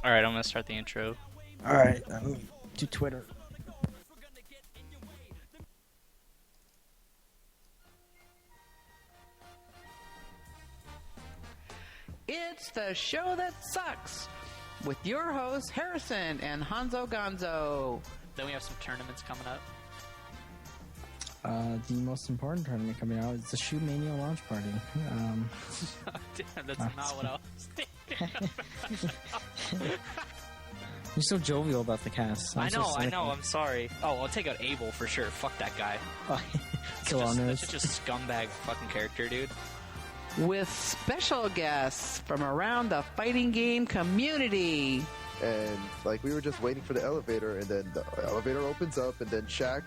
Alright, I'm gonna start the intro. All right, to Twitter. It's the show that sucks with your hosts Harrison and Honzo Gonzo. Then we have some tournaments coming up. The most important tournament coming out is the Shoe Mania launch party. Damn, that's not what I was thinking. You're so jovial about the cast. I know, I'm sorry. Oh, I'll take out Abel for sure. Fuck that guy. That's such a scumbag fucking character, dude. With special guests from around the fighting game community. And like we were just waiting for the elevator, and then the elevator opens up, and then Shaq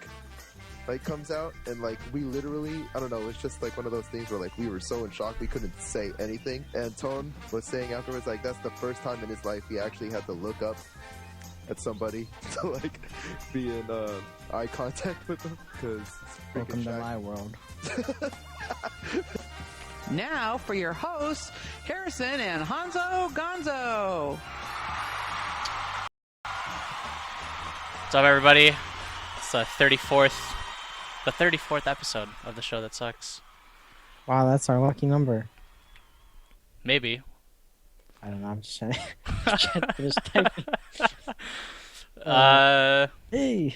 like comes out, and like we literally, I don't know, it's just like one of those things where like we were so in shock we couldn't say anything. And Tone was saying afterwards like that's the first time in his life he actually had to look up at somebody to like be in eye contact with them, because Welcome to my world. Now for your hosts, Harrison and Honzo Gonzo. What's up, everybody? It's the 34th episode of the show that sucks. Wow, that's our lucky number. Maybe. I don't know. I'm just trying to finish typing. Hey.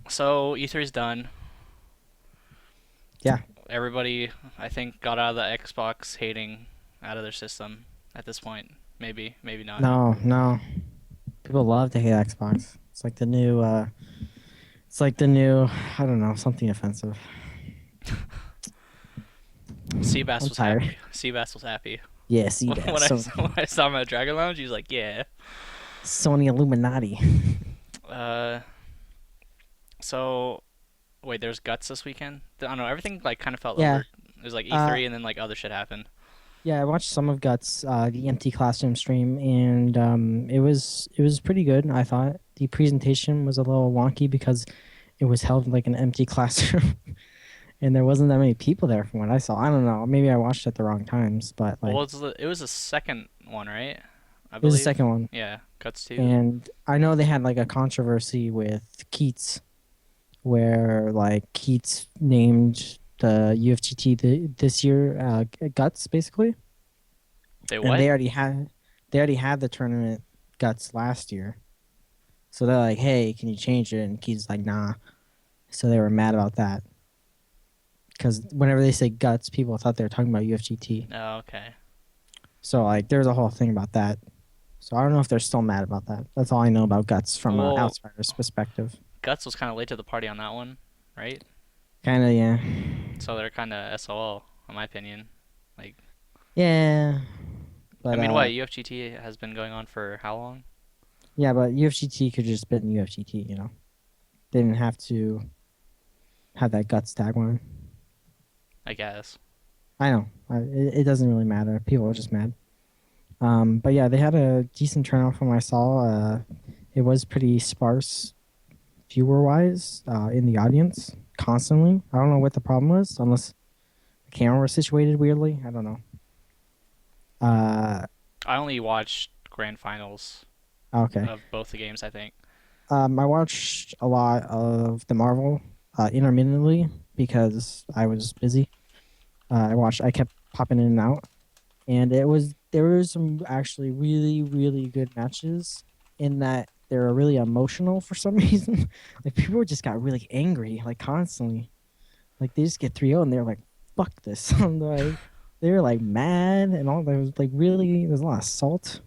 So E3's done. Yeah. Everybody, I think, got out of the Xbox hating out of their system at this point. Maybe not. No. People love to hate Xbox. It's like the new. I don't know, something offensive. Seabass was tired. happy. Seabass was happy. Yeah, see that. When I saw him at Dragon Lounge, he was like, "Yeah." Sony Illuminati. So, wait, there's Guts this weekend? I don't know, everything like kind of felt Yeah. over. It was like E3 and then like other shit happened. Yeah, I watched some of Guts, the empty classroom stream, and it was pretty good. I thought the presentation was a little wonky because it was held in like an empty classroom, and there wasn't that many people there from what I saw. I don't know, maybe I watched at the wrong times, but like Well, it was the second one, right? I it was believe. the second one. Yeah, Guts 2. And I know they had like a controversy with Keats, where like Keats named the UFGT this year Guts basically. They And what? they already had the tournament Guts last year. So they're like, "Hey, can you change it?" And Keith's like, "Nah." So they were mad about that. Because whenever they say Guts, people thought they were talking about UFGT. Oh, okay. So like, there's a whole thing about that. So I don't know if they're still mad about that. That's all I know about Guts from an Well, outsider's perspective. Guts was kind of late to the party on that one, right? Kind of, yeah. So they're kind of SOL, in my opinion. Like, Yeah. But, I mean, what, UFGT has been going on for how long? Yeah, but UFGT could just been UFGT, you know? They didn't have to have that Guts tagline. I guess. I know. It doesn't really matter. People are just mad. But yeah, they had a decent turnout from what I saw. It was pretty sparse viewer-wise in the audience constantly. I don't know what the problem was, unless the camera was situated weirdly. I don't know. I only watched grand finals Okay. of both the games, I think. I watched a lot of the Marvel intermittently because I was busy. I kept popping in and out, and there were some actually really, really good matches in that they were really emotional for some reason. Like people just got really angry, like constantly. Like they just get 3-0 and they're like, "Fuck this!" Like, they were like mad and all. There was like really, there's a lot of salt,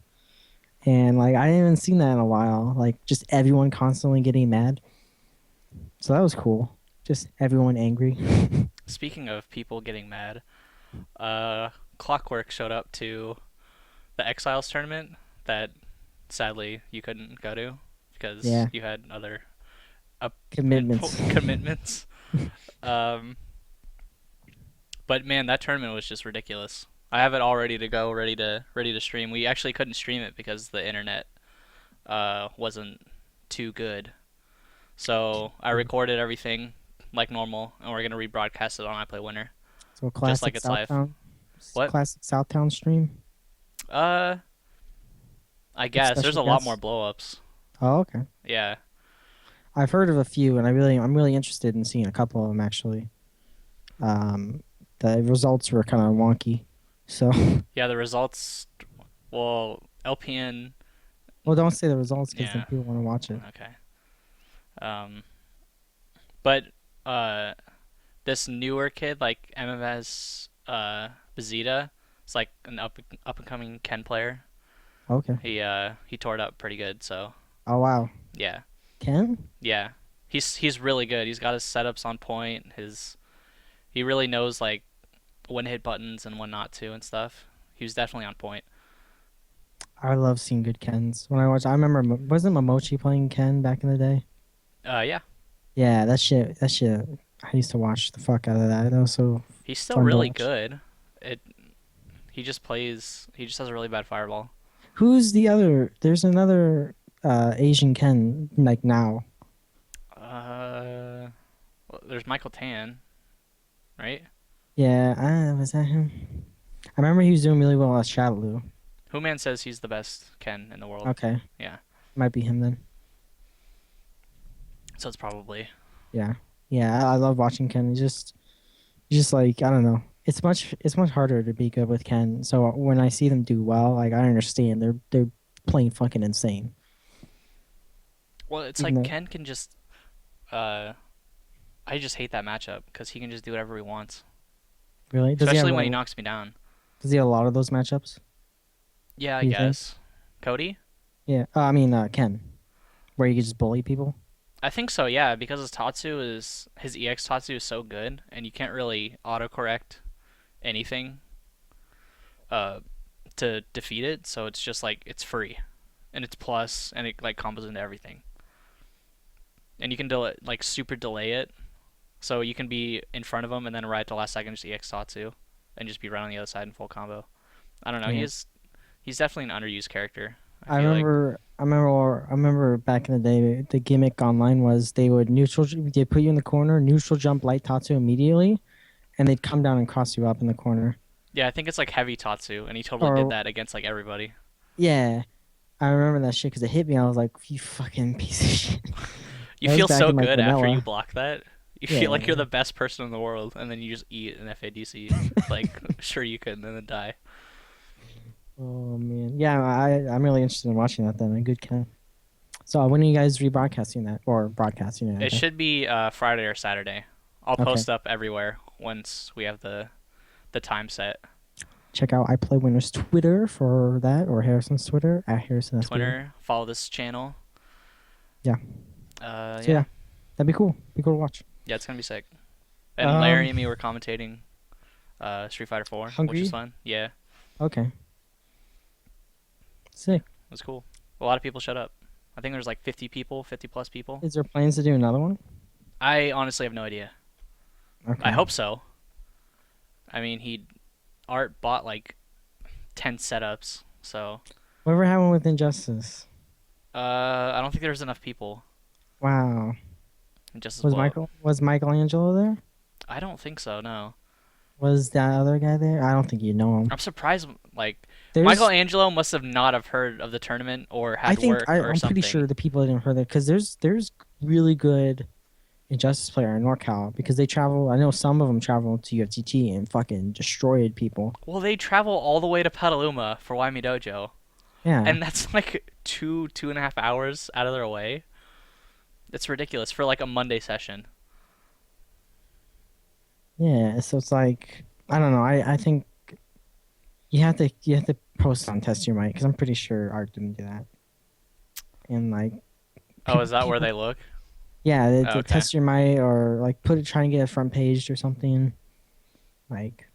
and like I haven't seen that in a while. Like just everyone constantly getting mad. So that was cool. Just everyone angry. Speaking of people getting mad, Clockwork showed up to the Exiles tournament that sadly you couldn't go to because Yeah. you had other Commitments. commitments. But man, that tournament was just ridiculous. I have it all ready to go, ready to stream. We actually couldn't stream it because the internet wasn't too good. So I recorded everything like normal, and we're gonna rebroadcast it on iPlayWinner. So classic like it's live. Southtown. What? Classic Southtown stream. I Like guess there's special a lot more guests? blow-ups. Oh, okay. Yeah. I've heard of a few, and I'm really interested in seeing a couple of them actually. Um, the results were kind of wonky, so Yeah, the results. Well, LPN. well, don't say the results because then Yeah. people want to watch it. Okay. Um, but uh, this newer kid, like MMS Bazita, it's like an up and coming Ken player. Okay. He tore it up pretty good. So Oh wow. yeah, Ken? yeah. He's really good. He's got his setups on point. He really knows like when to hit buttons and when not to and stuff. He was definitely on point. I love seeing good Kens. When I watched, I remember wasn't Momochi playing Ken back in the day? Yeah. Yeah, that shit. That shit. I used to watch the fuck out of that. That was so He's still fun to really watch. good. It he just plays. He just has a really bad fireball. Who's the other? There's another Asian Ken like now. Well, there's Michael Tan, right? Yeah, was that him? I remember he was doing really well as Shadaloo. Who Man says he's the best Ken in the world. Okay, Yeah, might be him then. so it's probably. Yeah, yeah. I love watching Ken. He's just like I don't know. It's much harder to be good with Ken. So when I see them do well, like I understand they're playing fucking insane. Well, it's Even like though Ken can just. Uh, I just hate that matchup because he can just do whatever he wants, really especially when he knocks me down. does he have a lot of those matchups? Yeah, I Do you think? guess. Cody? Yeah. I mean Ken, where you can just bully people. I think so, yeah, because his EX Tatsu is so good, and you can't really autocorrect anything uh, to defeat it, so it's just like it's free, and it's plus, and it like combos into everything, and you can like super delay it, so you can be in front of him and then right at the last second just EX Tatsu, and just be right on the other side in full combo. I don't know, Yeah. he's definitely an underused character. I I feel like. remember, I remember back in the day, the gimmick online was they put you in the corner, neutral jump light tatsu immediately, and they'd come down and cross you up in the corner. Yeah, I think it's like heavy Tatsu, and he totally did Or that against like everybody. yeah, I remember that shit because it hit me. I was like, you fucking piece of shit. You That was feel back so in like good after you vanilla. block that. You feel like you're Yeah. the best person in the world, and then you just eat an FADC. Like, sure you could, and then die. Oh man, yeah. I'm really interested in watching that then. A good Ken. So when are you guys rebroadcasting that or broadcasting it? I It guess? should be Friday or Saturday. I'll Okay. post up everywhere once we have the time set. Check out IPLAYWINNER's Twitter for that, or Harrison's Twitter at Harrison SBA. Twitter, follow this channel. Yeah. So Yeah. yeah, that'd be cool. Be cool to watch. Yeah, it's gonna be sick. And Larry and me Um, were commentating Street Fighter 4, which Hungry? was fun. Yeah, Okay. Sick. it was cool. A lot of people showed up. I think there's like 50 people, 50 plus people. Is there plans to do another one? I honestly have no idea. Okay. I hope so. I mean, Art bought like 10 setups, so Whatever happened with Injustice? I don't think there's enough people. Wow. Injustice blew up. Was Michelangelo there? I don't think so. No, Was that other guy there? I don't think you know him. I'm surprised. Like There's Michelangelo must have not have heard of the tournament or I had think work or I'm something. pretty sure the people didn't heard that because there's really good Injustice player in NorCal because they travel. I know some of them travel to UFTT and fucking destroyed people. Well, they travel all the way to Petaluma for Wyoming Dojo, Yeah. and that's like 2.5 hours out of their way. It's ridiculous for like a Monday session. Yeah, so it's like I don't know. I think you have to post on Test Your Mic because I'm pretty sure Art didn't do that. And like, Oh, is that where people, they look? yeah, Oh, the okay. Test Your Mic or like try and get a front page or something. Like,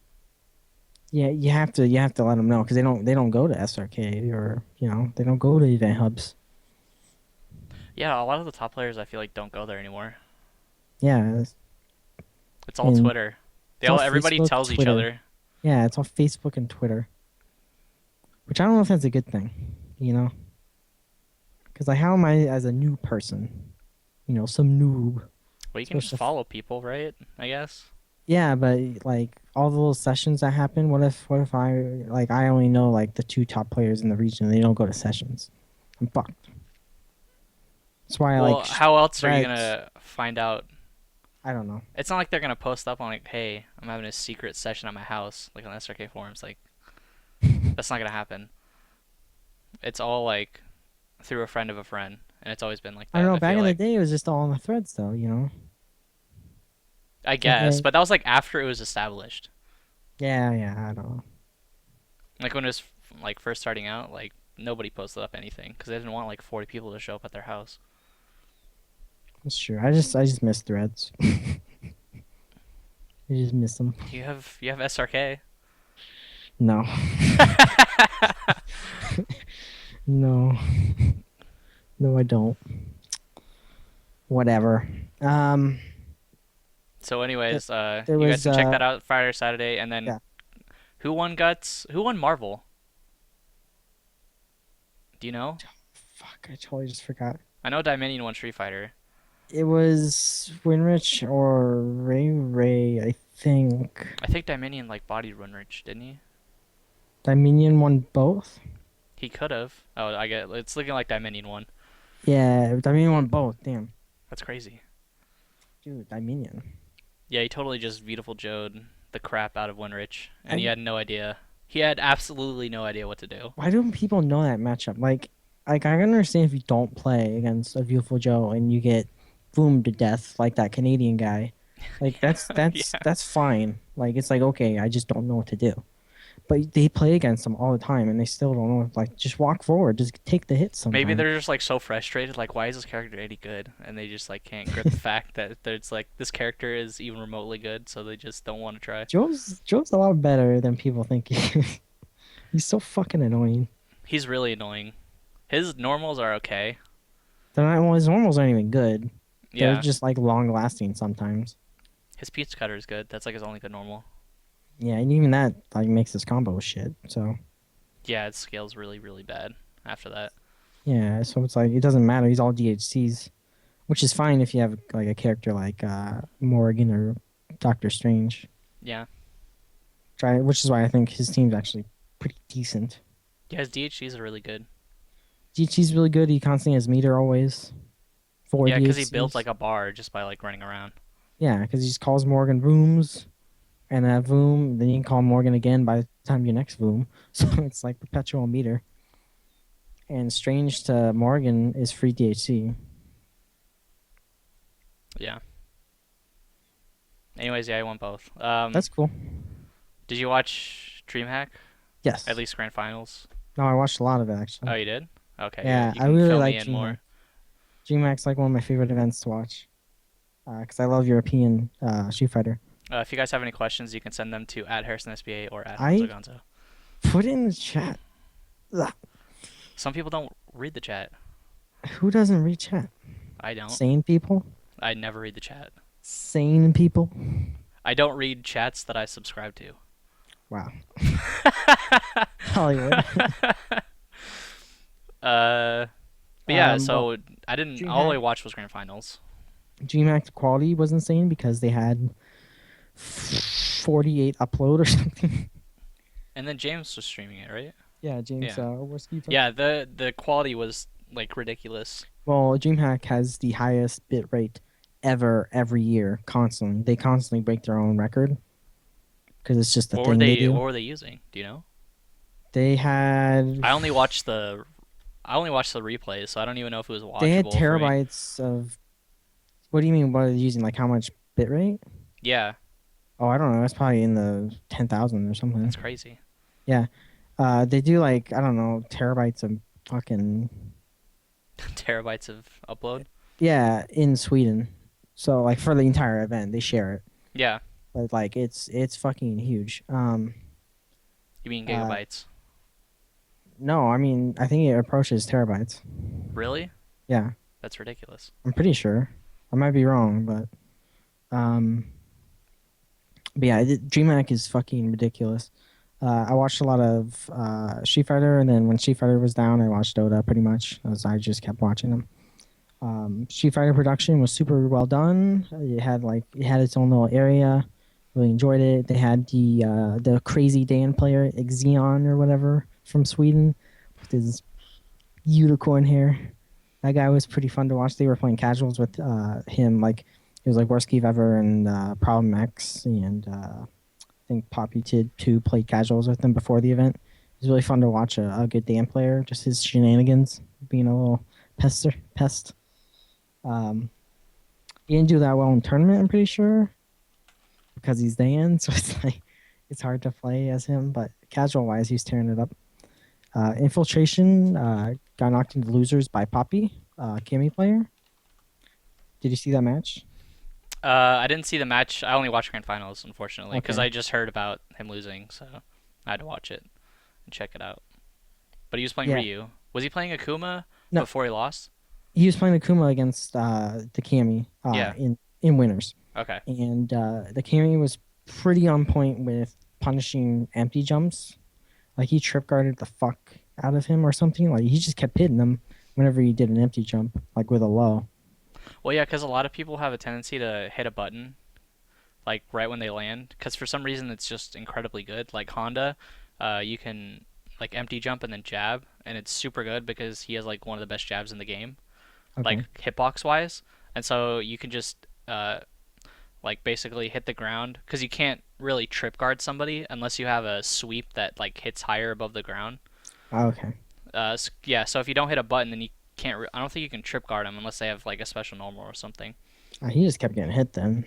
yeah, you have to let them know because they don't go to SRK or they don't go to event hubs. Yeah, a lot of the top players I feel like don't go there anymore. Yeah, It's all and Twitter. it's all Everybody Facebook, tells each Twitter. other. Yeah, it's all Facebook and Twitter, which I don't know if that's a good thing, because like how am I as a new person, some noob? Well, you can Supposed just to follow people, right? I guess. Yeah, but like all the little sessions that happen. What if I only know like the two top players in the region and they don't go to sessions? I'm fucked. That's why I Well, like how else are you threads. gonna find out? I don't know. It's not like they're gonna post up on like, hey, I'm having a secret session at my house, like on SRK forums. Like that's not gonna happen. It's all like through a friend of a friend, and it's always been like I don't that. know. I Back feel in the like. day, it was just all on the threads, though. You know. I Like, guess, but that was like after it was established. yeah, yeah. I don't know. Like when it was like first starting out, like nobody posted up anything because they didn't want like 40 people to show up at their house. That's true. I just miss threads. I just miss them. You have SRK. No, no, no. I don't. Whatever. Um. So, th- anyways, there you guys was can check that out Friday or Saturday, and then yeah. who won Guts? Who won Marvel? Do you know? Fuck. I totally just forgot. I know Dominion won Street Fighter. It was Winrich or Ray Ray, I think. I think Dominion like bodied Runrich, didn't he? Dominion won both. He could have. Oh, I get. It's looking like Dominion won. Yeah, Dominion won both. Damn, That's crazy. dude, Dominion. Yeah, he totally just beautiful Joed the crap out of Winrich, and he I had no idea. He had absolutely no idea what to do. Why don't people know that matchup? Like I can understand if you don't play against a beautiful Joe and you get boomed to death like that Canadian guy. Like that's that's Yeah. that's fine. Like it's like okay, I just don't know what to do. But they play against them all the time and they still don't know. Like just walk forward, just take the hit Maybe sometimes. they're just like so frustrated, like why is this character any good? And they just like can't grip the fact that there's like this character is even remotely good, so they just don't want to try. Joe's a lot better than people think he is. He's so fucking annoying. He's really annoying. His normals are okay. They're not, well, his normals aren't even good. They're Yeah. just like long lasting sometimes. His pizza cutter is good. That's like his only good normal. Yeah, and even that like makes his combo shit. So Yeah, it scales really, really bad after that. yeah, so it's like it doesn't matter. He's all DHCs, which is fine if you have like a character like Morgan or Doctor Strange. Yeah. Which is why I think his team's actually pretty decent. Yeah, his DHCs are really good. DHC's really good. He constantly has meter always. Four Yeah, because he DHCs. builds like a bar just by like running around. Yeah, because he just calls Morgan Vooms, and that Voom, then you can call Morgan again by the time your next Voom. So it's like perpetual meter. And Strange to Morgan is free DHC. Yeah. Anyways, yeah, I won both. That's cool. Did you watch DreamHack? Yes. At least grand finals? No, I watched a lot of it Oh, actually. you did? Okay, Yeah, you I can really fill like me in DreamHack. more. DreamHack's like one of my favorite events to watch. Because I love European Street Fighter. If you guys have any questions, you can send them to @HarrisonSBA or I @Honzo Gonzo. put it in the chat. Ugh. Some people don't read the chat. Who doesn't read chat? I don't. Sane people? I never read the chat. Sane people? I don't read chats that I subscribe to. Wow. Hollywood. But yeah, Well, so I didn't. All I watched was grand finals. DreamHack quality was insane because they had 48 upload or something. And then James was streaming it, right? Yeah, James Yeah. Worski. Yeah, the quality was like ridiculous. Well, DreamHack has the highest bit rate ever every year, constantly. They constantly break their own record because it's just the What thing were they they? do. What were they using? Do you know? They had I only watched the replays, so I don't even know if it was watchable. they had for me. terabytes of. What do you mean? What are they using? Like how much bit rate? Yeah, Oh, I don't know. It's probably in the 10,000 or something. that's crazy. Yeah. They do like I don't know terabytes of fucking Terabytes of upload. yeah in Sweden. So like for the entire event, they share it. Yeah, But like it's fucking huge. you mean Uh, gigabytes? No, I mean I think it approaches terabytes. Really? Yeah, That's ridiculous. I'm pretty sure. I might be wrong, but yeah, DreamHack is fucking ridiculous. I watched a lot of Street Fighter, and then when Street Fighter was down, I watched Dota pretty much, as I just kept watching them. Street Fighter production was super well done. It had its own little area. Really enjoyed it. They had the crazy Dan player, Xeon or whatever from Sweden, with his unicorn hair. That guy was pretty fun to watch. They were playing casuals with him, like it was like worst Keith ever and Problem X, and I think Poppy did too. Played casuals with him before the event. It was really fun to watch a good Dan player, just his shenanigans, being a little pest. Um, he didn't do that well in tournament, I'm pretty sure, because he's Dan, so it's like it's hard to play as him. But casual wise, he's tearing it up. Infiltration got knocked into losers by Poppy, Kimmy player. Did you see that match? I didn't see the match. I only watched grand finals, unfortunately, because Okay. I just heard about him losing, so I had to watch it and check it out. But he was playing Yeah. Ryu. Was he playing Akuma No, before he lost? he was playing Akuma against the Cammy Yeah. in winners, Okay. and the Cammy was pretty on point with punishing empty jumps. Like he trip guarded the fuck out of him or something. Like he just kept hitting them whenever he did an empty jump, like with a low. Well, yeah, because a lot of people have a tendency to hit a button like right when they land, because for some reason it's just incredibly good. Like Honda, you can like empty jump and then jab, and it's super good because he has like one of the best jabs in the game, like Okay. hitbox wise. And so you can just like basically hit the ground because you can't really trip guard somebody unless you have a sweep that like hits higher above the ground. Okay. Yeah, so if you don't hit a button, then you can't. I don't think you can trip guard them unless they have like a special normal or something. He just kept getting hit then.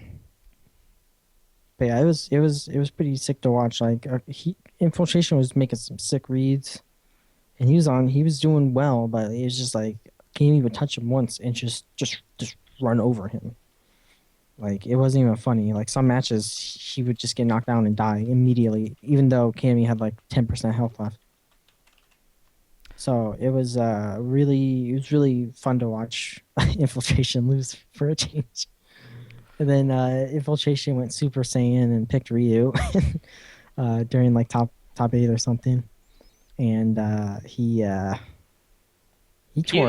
But yeah, it was pretty sick to watch. Like he infiltration was making some sick reads, and he was doing well, but it was just like can't even touch him once and just run over him. Like it wasn't even funny. Like some matches, he would just get knocked down and die immediately, even though Cammy had like 10% health left. So it was really fun to watch Infiltration lose for a change. And then Infiltration went Super Saiyan and picked Ryu during like top eight or something, and he tore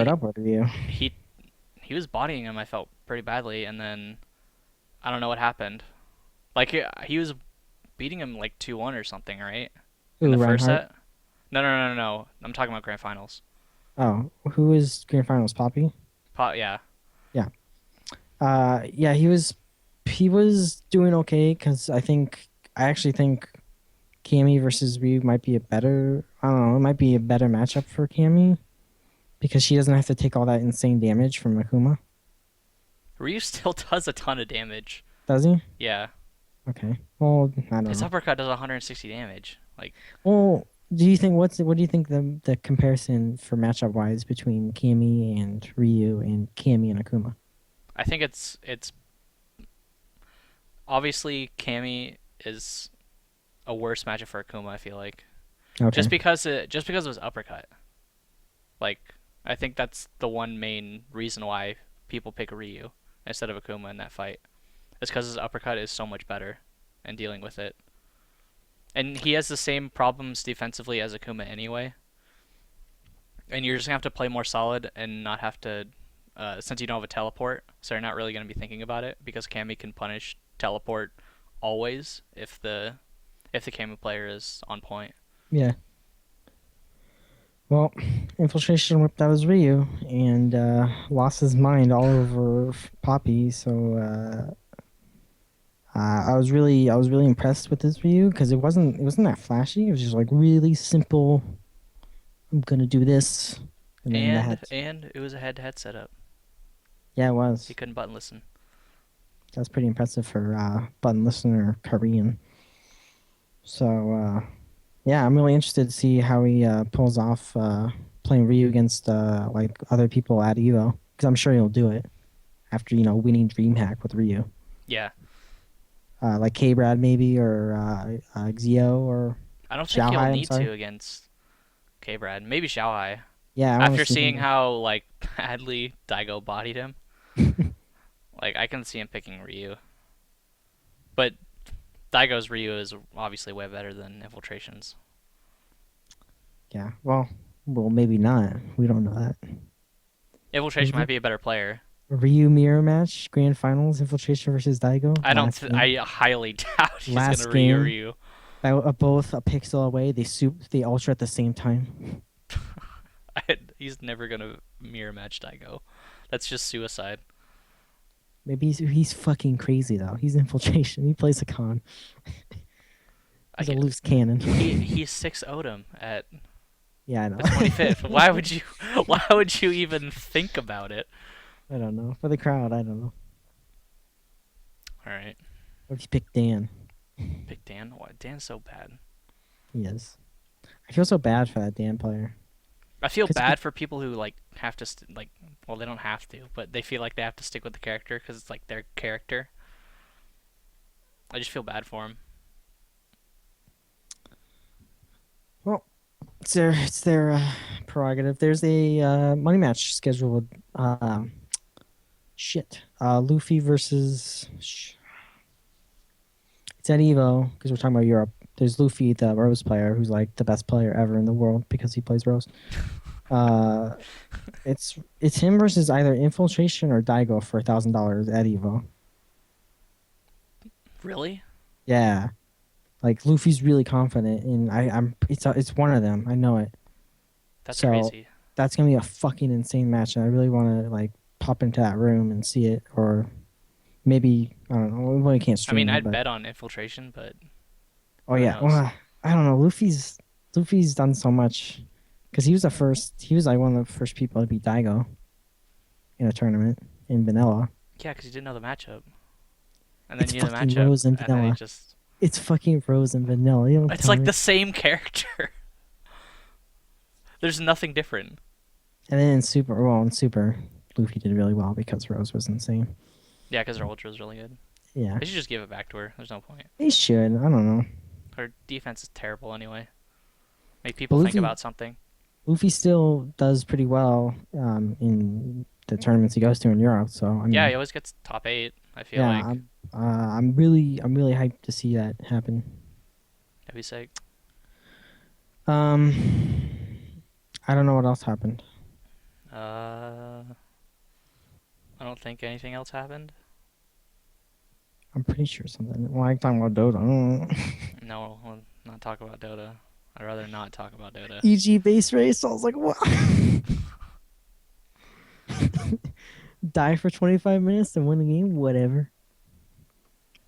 it He up with Ryu. he he was bodying him. I felt pretty badly, and then I don't know what happened. Like he was beating him like 2-1 or something, right? In Ooh, the first Reinhardt. set. No. I'm talking about grand finals. Oh, who is Grand Finals? Poppy. Yeah. Yeah. Yeah, he was doing okay because I actually think Cammy versus Ryu might be a better I don't know, it might be a better matchup for Cammy because she doesn't have to take all that insane damage from Akuma. Ryu still does a ton of damage. Does he? Yeah. Okay. Well, I don't His know. uppercut does 160 damage. Like Well, what do you think the comparison for matchup wise between Cammy and Ryu and Cammy and Akuma? I think it's obviously Cammy is a worse matchup for Akuma. I feel like Okay. just because of his uppercut. Like I think that's the one main reason why people pick Ryu instead of Akuma in that fight. It's because his uppercut is so much better in dealing with it. And he has the same problems defensively as Akuma anyway. And you're just gonna have to play more solid and not have to, since you don't have a teleport, so you're not really gonna be thinking about it because Cammy can punish teleport always if the Cammy player is on point. Yeah. Well, Infiltration whipped out his Ryu and lost his mind all over Poppy. So I was really impressed with his Ryu because it wasn't that flashy. It was just like really simple. I'm gonna do this, and then And it was a head-to-head setup. yeah, it was. He couldn't button listen. That's pretty impressive for button listener Korean. So yeah, I'm really interested to see how he pulls off playing Ryu against like other people at Evo because I'm sure he'll do it after winning DreamHack with Ryu. Yeah. Like K-Brad maybe or Xio or I don't think Xiao he'll Hai, I'm need sorry. to against K-Brad. Maybe Xiaohai. Yeah, I want to After see seeing him. how like badly Daigo bodied him, like I can see him picking Ryu. But Daigo's Ryu is obviously way better than Infiltration's. Yeah, well, maybe not. We don't know that. Infiltration might be a better player, Ryu mirror match, grand finals, infiltration versus Daigo. I don't. I highly doubt he's Last gonna game. Ryu. Both a pixel away. They ultra at the same time. He's never gonna mirror match Daigo. That's just suicide. Maybe he's fucking crazy though. He's infiltration. He plays a con. I He's a get, loose cannon. he's 6 Odom at Yeah, I know. the 25th. Why would you even think about it? I don't know. For the crowd, I don't know. All right, What if you pick Dan? pick Dan. Why Dan's so bad? He is. I feel so bad for that Dan player. I feel 'Cause bad for people who like have to well, they don't have to, but they feel like they have to stick with the character because it's like their character. I just feel bad for him. Well, it's their prerogative. There's a money match scheduled. Luffy versus. It's at Evo because we're talking about Europe. There's Luffy, the Rose player, who's like the best player ever in the world because he plays Rose. It's him versus either Infiltration or Daigo for $1,000 at Evo. Really? Yeah, like Luffy's really confident, and it's one of them. I know it. That's So, crazy. That's gonna be a fucking insane match, and I really want to like pop into that room and see it, or maybe I don't know. We can't I stream mean, it, I'd but... bet on infiltration, but Oh who yeah, knows? well, I don't know. Luffy's done so much because he was the first. He was like one of the first people to beat Daigo in a tournament in vanilla. Yeah, because you didn't know the matchup, and then It's you knew the fucking matchup, Rose and and then he vanilla. just. It's fucking Rose and vanilla. You don't It's tell like me. the same character. There's nothing different. And then in Super, Luffy did really well because Rose was insane. Yeah, because her ultra is really good. Yeah, They should just give it back to her. There's no point. he should. I don't know. Her defense is terrible anyway. Make people think Luffy, about something. Luffy still does pretty well in the tournaments he goes to in Europe. So I mean, Yeah, he always gets top 8. I feel yeah, like I'm really hyped to see that happen. that'd be sick. Um, I don't know what else happened. I don't think anything else happened. I'm pretty sure something. Well, I'm talking about Dota. No, we'll not talk about Dota. I'd rather not talk about Dota. EG base race. I was like, what? Die for 25 minutes and win the game? Whatever.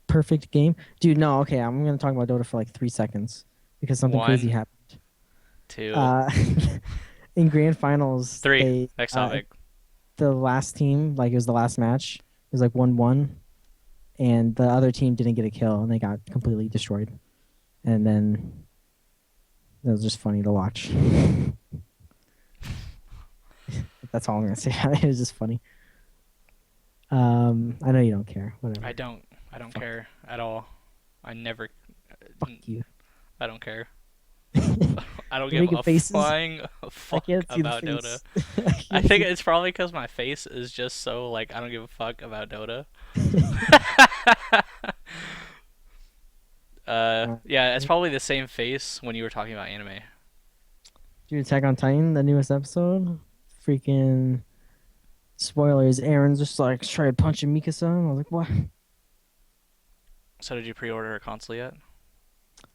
Perfect game. Dude, no, okay, I'm going to talk about Dota for like 3 seconds because something crazy 1, happened. 2, In grand finals, 3. Next topic. the last team, like it was the last match, it was like 1-1, and the other team didn't get a kill, and they got completely destroyed. And then it was just funny to watch. That's all I'm gonna say. It was just funny. I know you don't care. Whatever. I don't care at all. I never. Fuck you. I don't care. I don't You're give making a faces? flying I fuck can't see the about Dota. face. I think it's probably because my face is just so like I don't give a fuck about Dota. Yeah, it's probably the same face when you were talking about anime. Dude, Attack on Titan, the newest episode. Freaking spoilers. Aaron's just like tried punching Mikasa. I was like, what? So did you pre-order a console yet?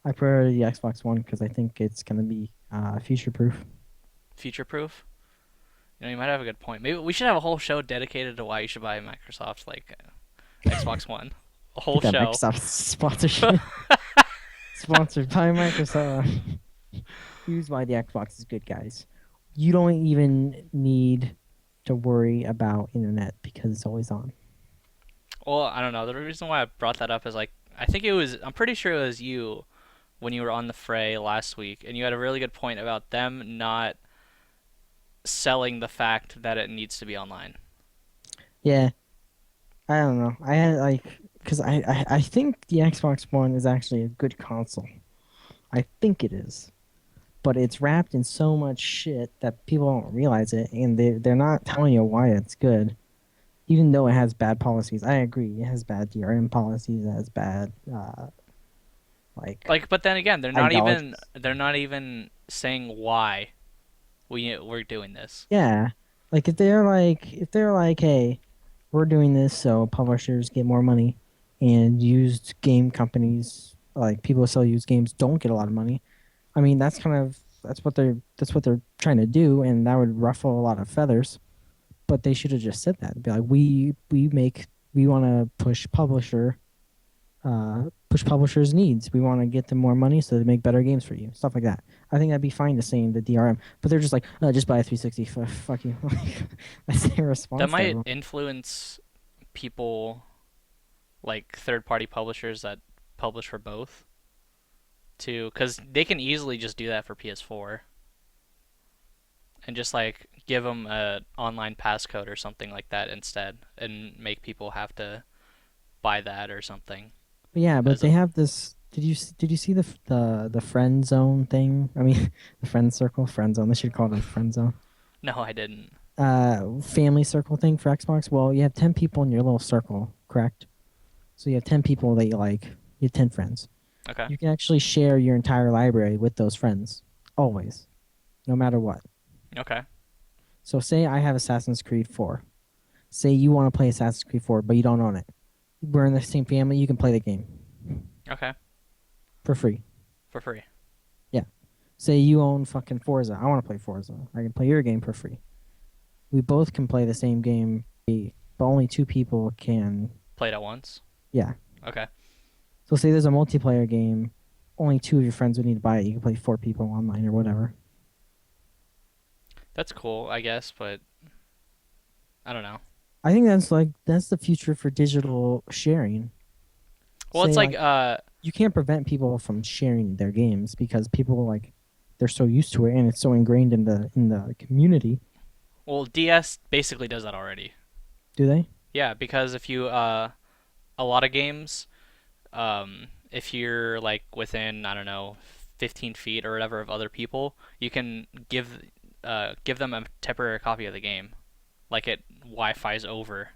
I prefer the Xbox One because I think it's gonna be future proof. Future proof? You might have a good point. Maybe we should have a whole show dedicated to why you should buy Microsoft Xbox One. A whole That show. Microsoft sponsorship. Sponsored by Microsoft. Here's why the Xbox is good, guys. You don't even need to worry about internet because it's always on. Well, I don't know. The reason why I brought that up is I'm pretty sure it was you when you were on the fray last week, and you had a really good point about them not selling the fact that it needs to be online. Yeah. I don't know. I had because I think the Xbox One is actually a good console. I think it is. But it's wrapped in so much shit that people don't realize it, and they're not telling you why it's good. Even though it has bad policies. I agree. It has bad DRM policies, it has bad but then again, they're ideologies. not even saying why we're doing this. Yeah. Like if they're like, hey, we're doing this so publishers get more money, and used game companies, like people who sell used games, don't get a lot of money. I mean, that's what they're trying to do, and that would ruffle a lot of feathers. But they should have just said that. Be like, we want to push publishers' needs. We want to get them more money so they make better games for you. Stuff like that. I think that'd be fine to say in the DRM. But they're just like, just buy a 360. Fuck you. That's their That response to might everyone. influence people like third-party publishers that publish for both too, because they can easily just do that for PS4 and just like give them a online passcode or something like that instead, and make people have to buy that or something. But yeah, but As they a have this. Did you see the friend zone thing? I mean, the friend circle, friend zone. They should call it a friend zone. No, I didn't. Family circle thing for Xbox. Well, you have 10 people in your little circle, correct? So you have 10 people that you like. You have 10 friends. Okay. You can actually share your entire library with those friends, always, no matter what. Okay. So say I have Assassin's Creed 4. Say you want to play Assassin's Creed 4, but you don't own it. We're in the same family. You can play the game Okay. for free. For free. Yeah. Say you own fucking Forza. I want to play Forza. I can play your game for free. We both can play the same game, but only two people can. Played at once. Yeah. Okay. So say there's a multiplayer game, only two of your friends would need to buy it. You can play four people online or whatever. That's cool, I guess, but I don't know. I think that's the future for digital sharing. Well, Say it's like like you can't prevent people from sharing their games because people like they're so used to it and it's so ingrained in the community. well, DS basically does that already. Do they? Yeah, because if you a lot of games, if you're like within, I don't know, 15 feet or whatever of other people, you can give them a temporary copy of the game, like it Wi-Fi's over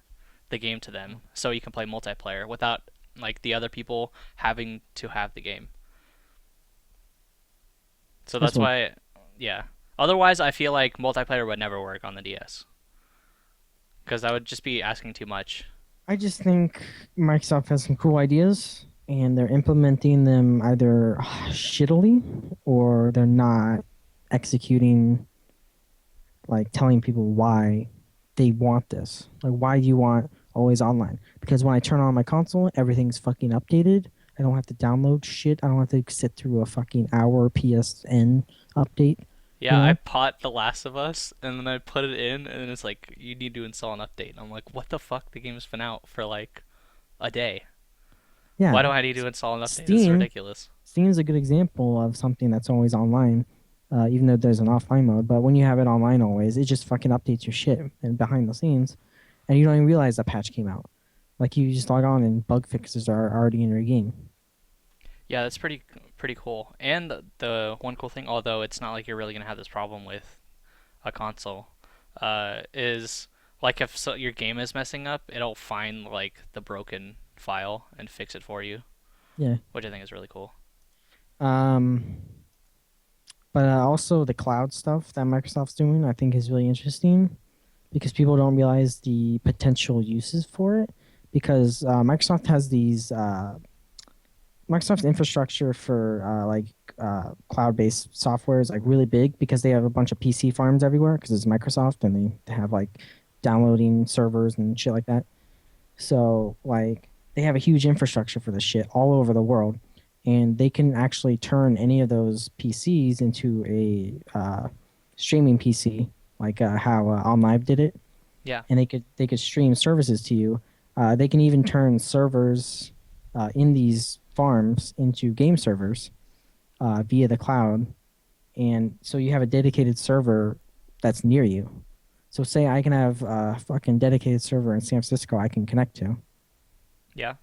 the game to them, so you can play multiplayer without like the other people having to have the game. So That's that's what. why, yeah. Otherwise, I feel like multiplayer would never work on the DS because that would just be asking too much. I just think Microsoft has some cool ideas and they're implementing them either shittily or they're not executing, like telling people why they want this. Like, why do you want always online? Because when I turn on my console, everything's fucking updated. I don't have to download shit. I don't have to sit through a fucking hour PSN update. You Yeah, I know? bought The Last of Us and then I put it in and it's like you need to install an update. And I'm like, what the fuck? The game's been out for like a day. Why Yeah. do I need to install an update? This is Steam ridiculous. Steam's a good example of something that's always online, even though there's an offline mode. But when you have it online always, it just fucking updates your shit and behind the scenes, and you don't even realize a patch came out. Like you just log on and bug fixes are already in your game. Yeah, that's pretty cool. And the one cool thing, although it's not like you're really gonna have this problem with a console, is like if your game is messing up, it'll find like the broken file and fix it for you, Yeah. which I think is really cool. Um, but also the cloud stuff that Microsoft's doing, I think, is really interesting because people don't realize the potential uses for it. Because Microsoft has these Microsoft's infrastructure for cloud-based software is like really big because they have a bunch of PC farms everywhere because it's Microsoft and they have like downloading servers and shit like that. So like they have a huge infrastructure for this shit all over the world, and they can actually turn any of those PCs into a streaming PC, like how OnLive did it, Yeah. and they could stream services to you. They can even turn servers in these farms into game servers via the cloud, and so you have a dedicated server that's near you. So say I can have a fucking dedicated server in San Francisco I can connect to Yeah.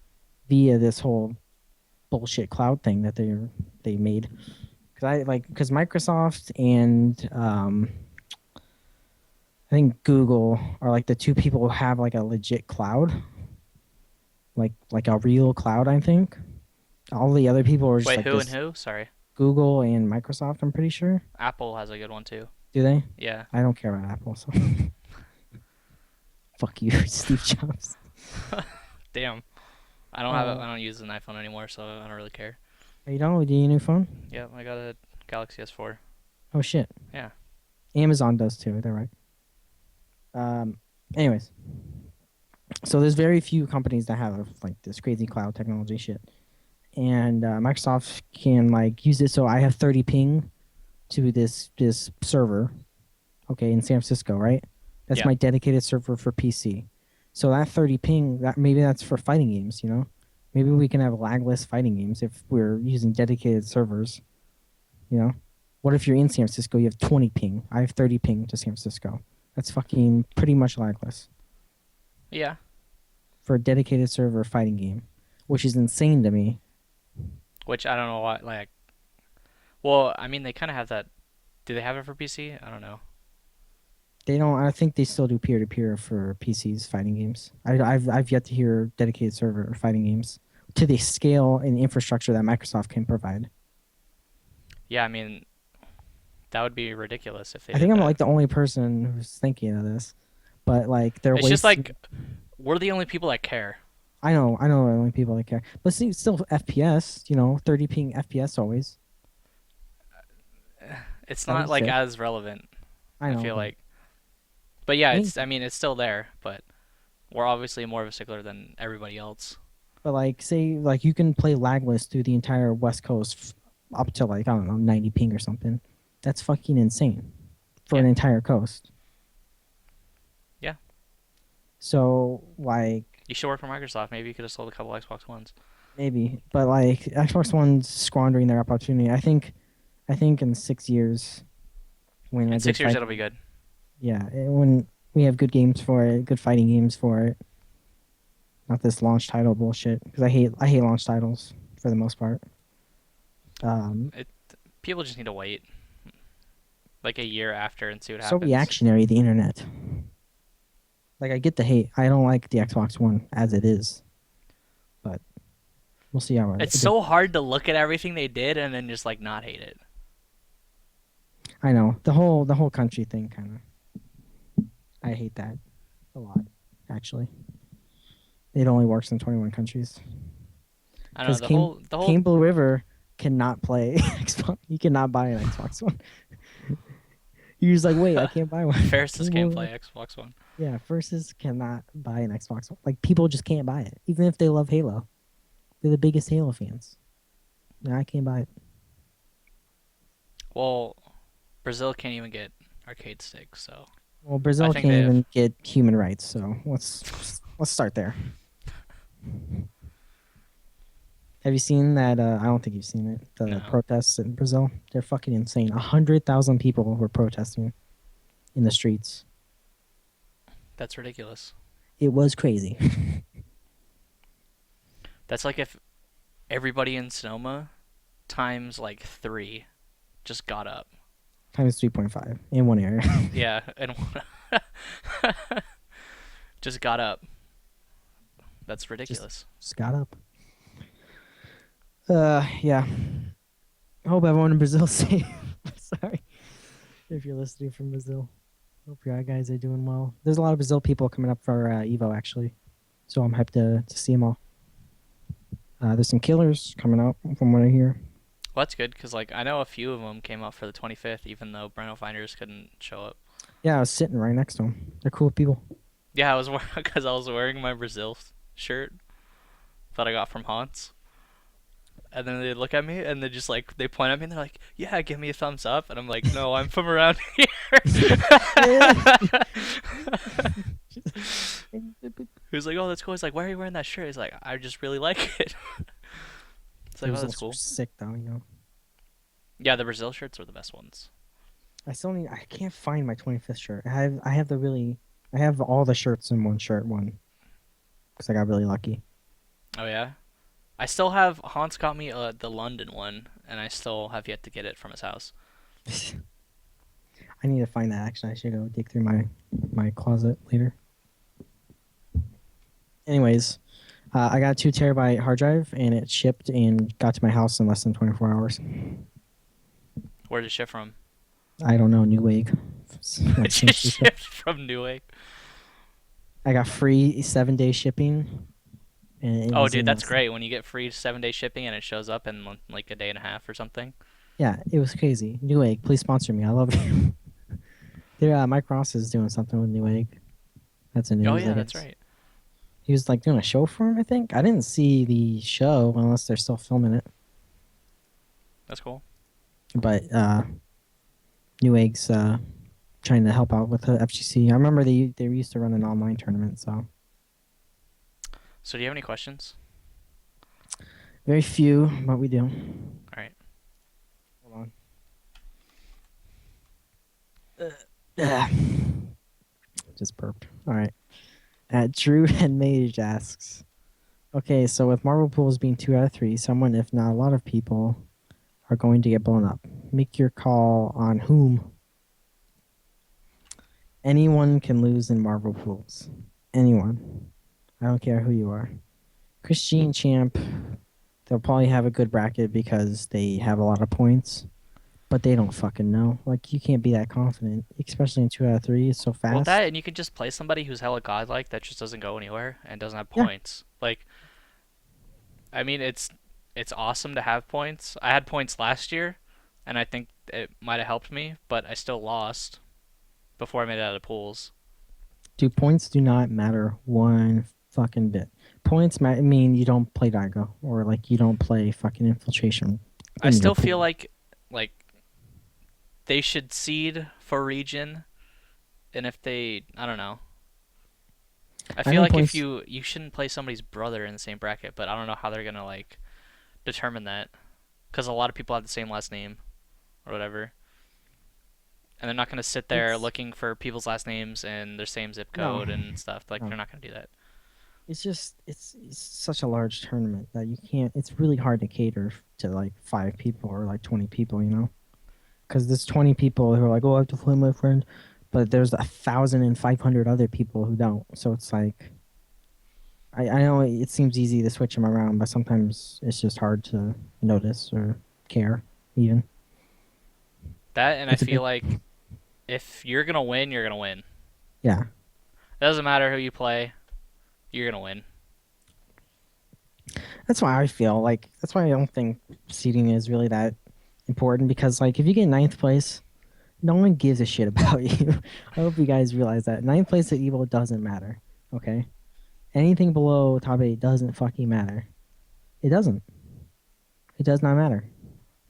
via this whole bullshit cloud thing that they made. Because Microsoft and I think Google are like the two people who have like a legit cloud, like a real cloud. I think all the other people are just Wait, like who and this. who? Sorry. Google and Microsoft, I'm pretty sure. Apple has a good one too. Do they? Yeah. I don't care about Apple. So Fuck you, Steve Jobs. Damn. I don't use an iPhone anymore, so I don't really care. Are you done with your new phone? Yep, I got a Galaxy S4. Oh shit. Yeah. Amazon does too. They're right. Anyways, so there's very few companies that have like this crazy cloud technology shit, and Microsoft can like use it. So I have 30 ping to this server, okay, in San Francisco, right? That's Yeah. my dedicated server for PC. So that 30 ping, that maybe that's for fighting games, you know? Maybe we can have lagless fighting games if we're using dedicated servers, you know? What if you're in San Francisco, you have 20 ping. I have 30 ping to San Francisco. That's fucking pretty much lagless Yeah. for a dedicated server fighting game, which is insane to me. Which I don't know why. Like, well, I mean, they kind of have that. Do they have it for PC? I don't know. They don't. I think they still do peer to peer for PCs fighting games. I've yet to hear dedicated server fighting games to the scale and infrastructure that Microsoft can provide. Yeah, I mean, that would be ridiculous if they I did think I'm that. like the only person who's thinking of this, but like they're It's just wasting. like we're the only people that care. I know the only people that care, but see, still FPS. You know, 30 ping FPS always. It's That'd not be like sick. as relevant. I know. feel but like, but yeah, I think- I mean, it's still there, but we're obviously more of a stickler than everybody else. But like, say, like you can play lagless through the entire West Coast up to like I don't know 90 ping or something. That's fucking insane for an Yeah. entire coast. Yeah. So like You should work for Microsoft. Maybe you could have sold a couple Xbox Ones. maybe, but like Xbox One's squandering their opportunity. I think in 6 years, when In a 6 good years, fight, it'll be good. yeah, when we have good games for it, good fighting games for it. Not this launch title bullshit because I hate launch titles for the most part. People just need to wait like a year after and see what So happens. reactionary, the internet. Like I get the hate. I don't like the Xbox One as it is, but we'll see how It's so hard to look at everything they did and then just like not hate it. I know the whole country thing kind of. I hate that a lot, actually. It only works in 21 countries. I don't know Because the whole Campbell River cannot play Xbox. You cannot buy an Xbox One. You're just like, wait, I can't buy one. Ferris's can't Campbell- play Xbox One. Yeah, Versus cannot buy an Xbox One. Like people just can't buy it, even if they love Halo. They're the biggest Halo fans. No, I can't buy it. Well, Brazil can't even get arcade sticks, so Well, Brazil think can't they have- even get human rights, so let's start there. Have you seen that? I don't think you've seen it. The No. protests in Brazil, they're fucking insane. 100,000 people were protesting in the streets. that's ridiculous. It was crazy. That's like if everybody in Sonoma times like 3 just got up. Times 3.5 in one area. Yeah, and just got up. That's ridiculous. Just got up. Yeah. I hope everyone in Brazil is safe. Sorry if you're listening from Brazil. Hope your guys are doing well. There's a lot of Brazil people coming up for Evo actually, so I'm hyped to see them all. There's some killers coming out from what I hear. Well, that's good because like I know a few of them came out for the 25th, even though Breno Finders couldn't show up. Yeah, I was sitting right next to them. They're cool people. Yeah, I was because I was wearing my Brazil shirt that I got from Hans. And then they look at me and they just like they point at me and they're like, "Yeah, give me a thumbs up." And I'm like, "No, I'm from around here." He was like, "Oh, that's cool." He's like, "Why are you wearing that shirt?" He's like, "I just really like it." It's like, "Oh, Those that's are cool." sick though, you know. Yeah, the Brazil shirts are the best ones. I can't find my 25th shirt. I have all the shirts in one shirt because I got really lucky. Oh yeah, I still have Hans got me the London one, and I still have yet to get it from his house. I need to find that. Actually, I should go dig through my closet later. Anyways, I got a 2 terabyte hard drive, and it shipped and got to my house in less than 24 hours. Where did it ship from? I don't know, Newegg. It just shipped from Newegg. I got free 7-day shipping, and it Oh, was dude, in that's this. great when you get free 7-day shipping and it shows up in like a day and a half or something. Yeah, it was crazy. Newegg, please sponsor me. I love you. Mike Ross is doing something with Newegg. That's a Oh news, I yeah, that's guess. right. He was like doing a show for him, I think. I didn't see the show unless they're still filming it. That's cool. But Newegg's trying to help out with the FGC. I remember they used to run an online tournament, so So do you have any questions? very few, but we do. All right. Hold on. Ah, just burped. All right. Drew and Mage asks, okay, so with Marble Pools being 2 out of 3, someone, if not a lot of people, are going to get blown up. Make your call on whom. Anyone can lose in Marble Pools. Anyone. I don't care who you are. Christine Champ, they'll probably have a good bracket because they have a lot of points, but they don't fucking know. Like, you can't be that confident, especially in 2 out of 3. It's so Well, that fast. and you can just play somebody who's hella godlike that just doesn't go anywhere and doesn't have Yeah. points. Like, I mean, it's awesome to have points. I had points last year, and I think it might have helped me, but I still lost before I made it out of pools. Dude, points do not matter one fucking bit. Points mean you don't play Daigo or like you don't play fucking infiltration I in your still feel pool. like they should seed for region, and if they, I don't know. I I feel know like if points. you shouldn't play somebody's brother in the same bracket, but I don't know how they're gonna like determine that, because a lot of people have the same last name or whatever, and they're not gonna sit there It's looking for people's last names and their same zip no, code and stuff. Like no. they're not gonna do that. It's just it's such a large tournament that you can't. It's really hard to cater to like 5 people or like 20 people. Because there's 20 people who are like, oh, I have to play my friend, but there's 1,500 other people who don't. So it's like I know it seems easy to switch them around, but sometimes it's just hard to notice or care even. That and I It's a feel big like if you're gonna win, you're gonna win. yeah. It doesn't matter who you play, you're gonna win. That's why I feel like that's why I don't think seeding is really that important because like if you get ninth place, no one gives a shit about you. I hope you guys realize that ninth place at Evo doesn't matter. Okay, anything below top 8 doesn't fucking matter. It doesn't. It does not matter.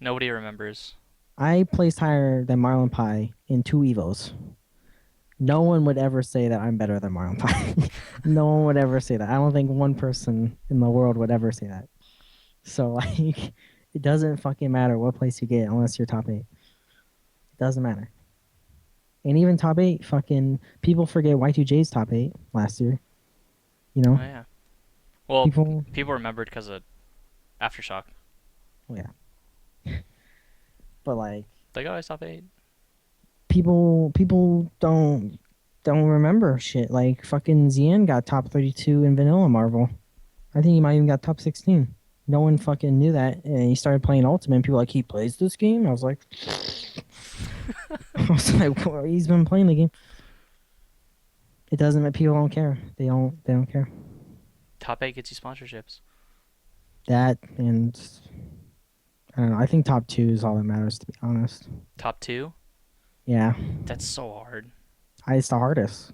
Nobody remembers. I placed higher than Marlon Pie in 2 Evos. No one would ever say that I'm better than Marlon Pie. No one would ever say that. I don't think one person in the world would ever say that. So like, it doesn't fucking matter what place you get unless you're top 8. It doesn't matter. And even top 8, fucking people forget Y2J's top 8 last year. You Oh know, yeah. Well, people. people remembered because of aftershock. Oh yeah. But like, Like, oh, I top 8. people don't remember shit. Like fucking Zien got top 32 in Vanilla Marvel. I think he might even got top 16. No one fucking knew that, and he started playing Ultimate. And people were like, he plays this game. I was like, well, he's been playing the game. It doesn't. People don't care. They don't. They don't care. Top 8 gets you sponsorships. That and I don't know. I think top 2 is all that matters, to be honest. Top 2? Yeah, That's so hard. it's the hardest.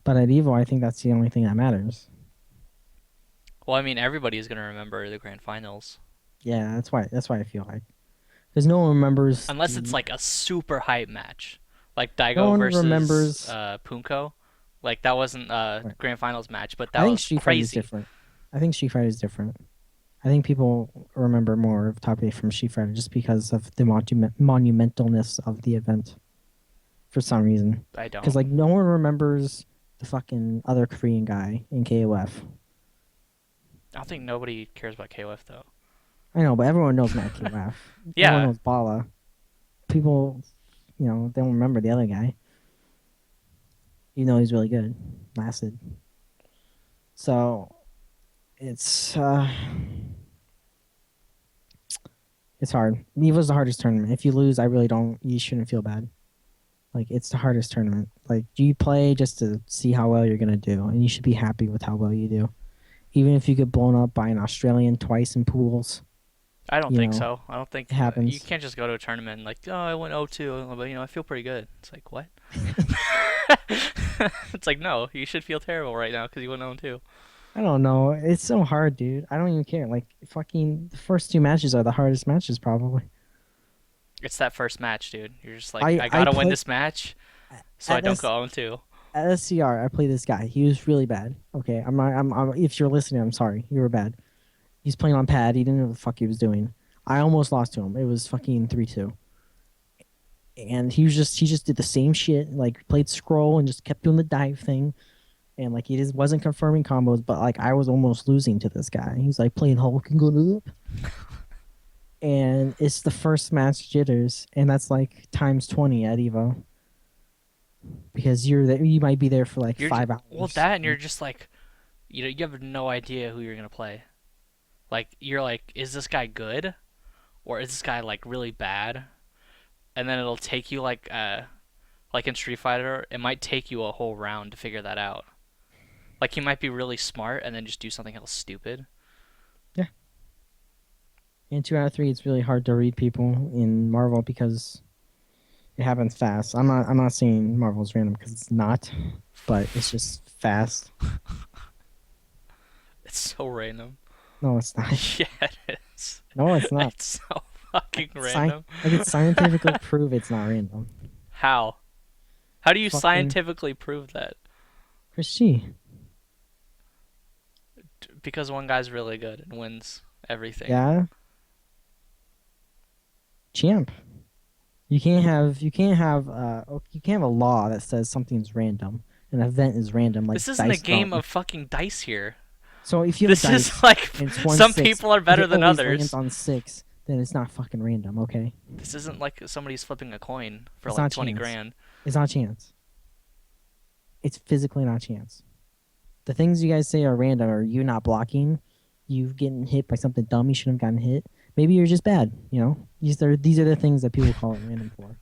But at Evo, I think that's the only thing that matters. Well, I mean, everybody is gonna remember the grand finals. Yeah, that's why. That's why I feel like because no one remembers. Unless it's like a super hype match. Like No Daigo one versus remembers. Punko. Like that wasn't a Right. grand finals match, but I that think was Street Fighter is crazy. different. I think Street Fighter is different. I think people remember more of top 8 from Street Fighter just because of the monumentalness of the event for some reason. I Because don't. like no one remembers the fucking other Korean guy in KOF. I don't think nobody cares about KOF though. I know, but everyone knows Matt KOF. Everyone Yeah, knows Bala. People, they don't remember the other guy. You know he's really good. Lasted. So it's hard. Evo's the hardest tournament. If you lose, I really don't. You shouldn't feel bad. Like it's the hardest tournament. Like, you play just to see how well you're gonna do, and you should be happy with how well you do. Even if you get blown up by an Australian twice in pools, I don't you think know, so. I don't think it you happens. can't just go to a tournament and like, oh, I went 0-2, but I feel pretty good. It's like, what? It's like, no, you should feel terrible right now because you went 0-2. I don't know. It's so hard, dude. I don't even care. Like, fucking the first two matches are the hardest matches, probably. It's that first match, dude. You're just like, I I gotta win play this match so I at don't S go 0-2. at SCR. I play this guy. He was really bad. Okay, I'm not. If you're listening, I'm sorry. You were bad. He's playing on pad. He didn't know what the fuck he was doing. I almost lost to him. It was fucking 3-2. And he just did the same shit. Like, played scroll and just kept doing the dive thing. And like, he just wasn't confirming combos. But like, I was almost losing to this guy. He's like playing Hulk and going up. And it's the first match jitters, and that's like times 20 at Evo because you're there, you might be there for like You're 5 hours. well, that and you're just like, you have no idea who you're gonna play. Like, you're like, is this guy good, or is this guy like really bad? And then it'll take you like in Street Fighter, it might take you a whole round to figure that out. Like, he might be really smart and then just do something else stupid. Yeah. And 2 out of 3, it's really hard to read people in Marvel because it happens fast. I'm not saying Marvel's random because it's not, but it's just fast. It's so random. No, it's not. Yeah, it is. No, it's not. It's so fucking random. I could scientifically prove it's not random. How? How do you Fucking scientifically prove that? Chris G. Because one guy's really good and wins everything. Yeah. Champ. You can't have you can't have a law that says something's random. An event is random, like This isn't a dice game don't. of fucking dice here. So if you have This a dice is like, and it's 1 some 6, people are if better it than always others. lands on 6, then it's not fucking random, okay? This isn't like somebody's flipping a coin for It's like not 20 chance. grand. It's not chance. It's physically not chance. The things you guys say are random are you not blocking, you getting hit by something dumb you shouldn't have gotten hit. Maybe you're just bad, you know? These are the things that people call it random for.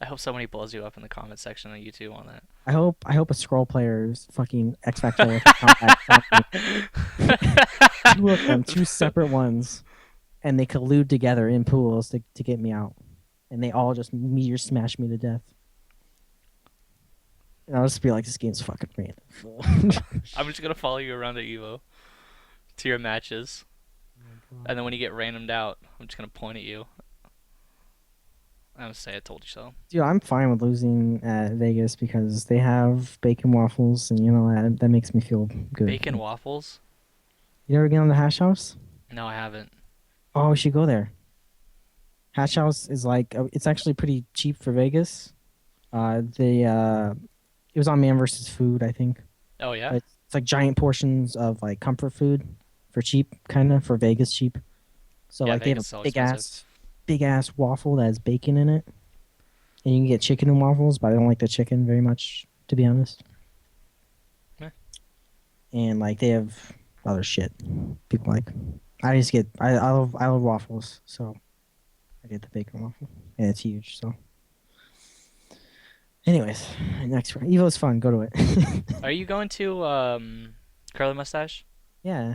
I hope somebody blows you up in the comment section on YouTube on that. I hope a scroll player's fucking X Factor with a comeback. Two of them, two separate ones, and they collude together in pools to get me out, and they all just meteor smash me to death. And I'll just be like, this game's fucking random. I'm just gonna follow you around at Evo to your matches, and then when you get randomed out, I'm just gonna point at you. I'm gonna say I told you so. Dude, I'm fine with losing at Vegas because they have bacon waffles, and you know that makes me feel good. Bacon waffles? You ever get on the Hash House? No, I haven't. Oh, we should go there. Hash House is like it's actually pretty cheap for Vegas. It was on Man vs. Food, I think. Oh yeah. But it's like giant portions of like comfort food for cheap, kind of for Vegas cheap. So Yeah, like they have Vegas is so a expensive. big ass waffle that has bacon in it, and you can get chicken and waffles, but I don't like the chicken very much, to be honest. Meh. And like they have other shit people like. I love waffles, so I get the bacon waffle, and it's huge. So, anyways, next round. Evo's fun. Go to it. Are you going to Curly Mustache? Yeah.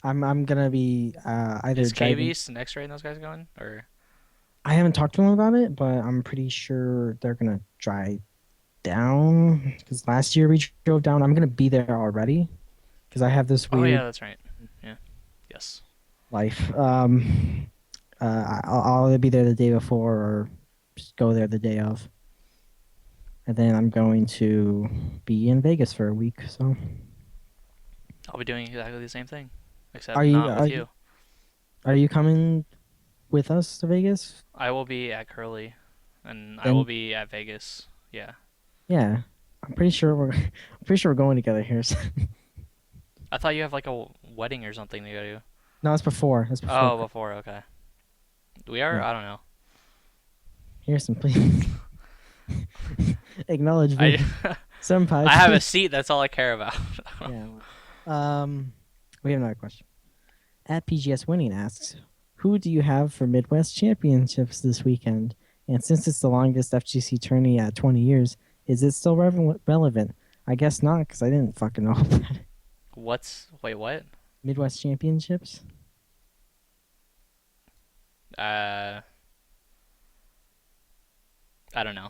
I'm gonna be either Is driving. KB's and X-Ray and those guys going? Or I haven't talked to him about it, but I'm pretty sure they're gonna drive down because last year we drove down. I'm gonna be there already because I have this weird oh yeah, that's right. Yeah. Yes. life. I'll either be there the day before or just go there the day of, and then I'm going to be in Vegas for a week. So I'll be doing exactly the same thing, except Are you- not are with you- you. are you coming with us to Vegas? I will be at Curly, and I Then- will be at Vegas. Yeah. Yeah, I'm pretty sure we're going together here. I thought you have like a wedding or something to go to. No, that's before. That's before. Oh, before. Okay. We are. Yeah. I don't know. Here's some please. Acknowledge me. Senpai. I have a seat. That's all I care about. Yeah. We have another question. At PGS Winning asks, who do you have for Midwest Championships this weekend? And since it's the longest FGC tourney at 20 years, is it still relevant? I guess not, because I didn't fucking know about it. Wait, what? Midwest Championships? Uh, I don't know.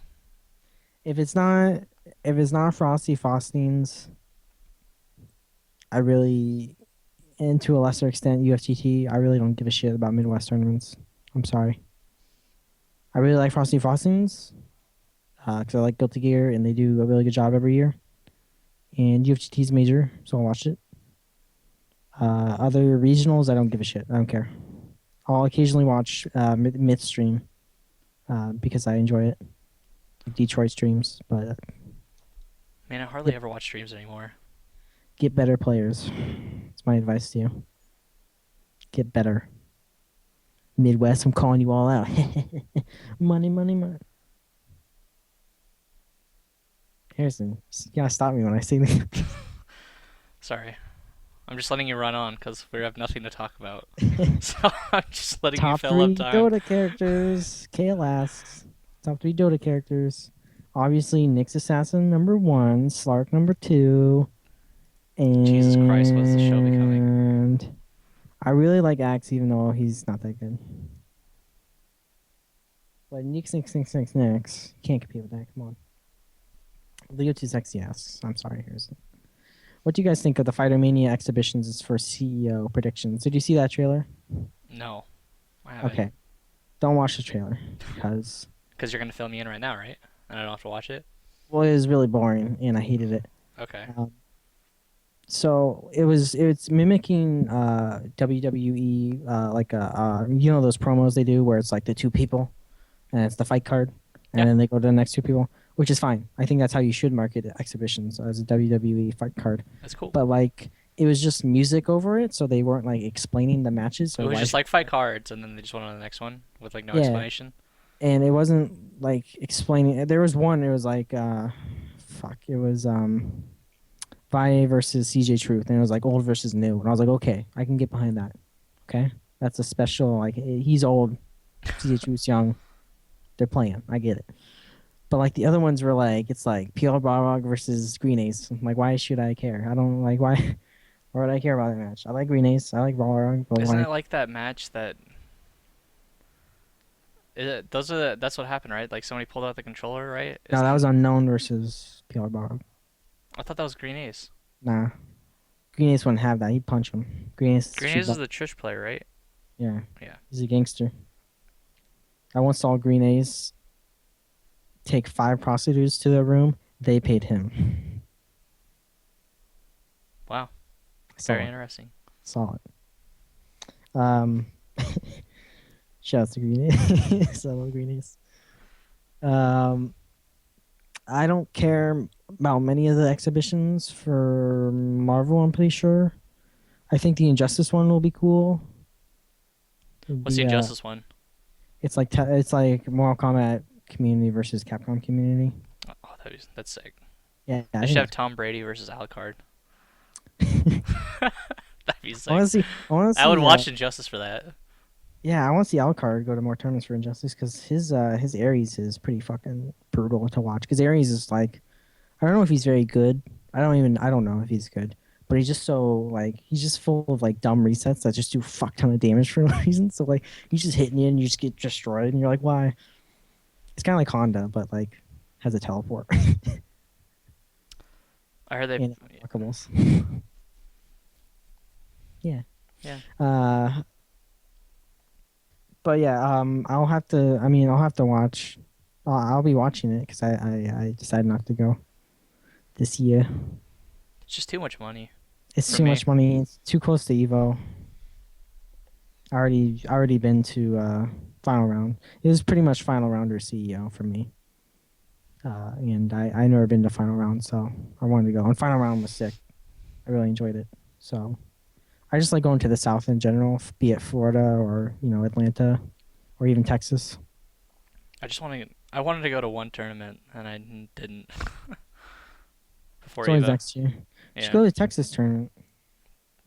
If it's not Frosty Faustines, I really, and to a lesser extent UFGT, I really don't give a shit about Midwest tournaments. I'm sorry. I really like Frosty Faustines because I like Guilty Gear and they do a really good job every year. And UFGT's major, so I'll watch it. Other regionals, I don't give a shit. I don't care. I'll occasionally watch Myth stream because I enjoy it. Detroit streams, but Man, I hardly ever watch streams anymore. get better players. That's my advice to you. Get better. Midwest, I'm calling you all out. Money, money, money. Harrison, you gotta stop me when I say that. Sorry. I'm just letting you run on because we have nothing to talk about. So I'm just letting you Top fill 3 up time. Dota characters. Kale asks. Top 3 Dota characters. Obviously, Nyx Assassin #1, Slark #2, and Jesus Christ, what's the show becoming? And I really like Axe, even though he's not that good. But Nyx. You can't compete with that. Come on. Leo 2 Sexy asks. I'm sorry, Harrison. What do you guys think of the Fighter Mania exhibitions for CEO predictions? Did you see that trailer? No, I haven't. Okay. Don't watch the trailer because Because you're gonna fill me in right now, right? And I don't have to watch it. well, it was really boring and I hated it. Okay. So it's mimicking WWE like you know those promos they do where it's like the 2 people and it's the fight card and Yeah. then they go to the next 2 people, which is fine. I think that's how you should market exhibitions as a WWE fight card. That's cool. But like it was just music over it, so they weren't like explaining the matches. So It was why just like fight cards, and then they just went on to the next one with like no Yeah. explanation. and it wasn't like explaining. There was one. It was like it was Vi versus CJ Truth, and it was like old versus new, and I was like, okay, I can get behind that. Okay, that's a special. Like he's old, CJ Truth's young. They're playing. I get it. But like the other ones were like it's like PR Balrog versus Green Ace. I'm like, why should I care? I don't like why. Why would I care about that match? I like Green Ace. I like Balrog. But Isn't like, it like that match that? That's what happened, right? Like somebody pulled out the controller, right? no, that was Unknown versus PR Balrog. I thought that was Green Ace. Nah, Green Ace wouldn't have that. He'd punch him. Green Ace. Green Ace is the Trish player, right? Yeah. Yeah. He's a gangster. I once saw Green Ace take 5 prostitutes to their room. They paid him. Wow. Saw Very it. interesting. Saw it. Shout out to Green Ace. I love Green Ace. I don't care about many of the exhibitions for Marvel, I'm pretty sure. I think the Injustice one will be cool. What's the Injustice one? It's like it's like Mortal Kombat community versus Capcom community. Oh, that's sick. Yeah, I I should think have Tom Brady versus Alucard. That'd be sick. I want to see. I would watch Injustice for that. Yeah, I want to see Alucard go to more tournaments for Injustice because his Ares is pretty fucking brutal to watch. Because Ares is like, I don't know if he's very good. I don't know if he's good, but he's just so like he's just full of like dumb resets that just do a fuck ton of damage for no reason. So like he's just hitting you and you just get destroyed and you're like, why? It's kind of like Honda, but like has a teleport I heard they. and unlockables. Yeah. Yeah. But yeah, I'll have to watch. I'll be watching it because I decided not to go this year. It's just too much money. It's For too me. much money. It's too close to Evo. I already been to final round. It was pretty much final round or CEO for me. And I never been to final round, so I wanted to go. And final round was sick. I really enjoyed it. So I just like going to the South in general, be it Florida or Atlanta, or even Texas. I wanted to go to one tournament and I didn't. Before It's always Evo. next year. Yeah. Just go to the Texas tournament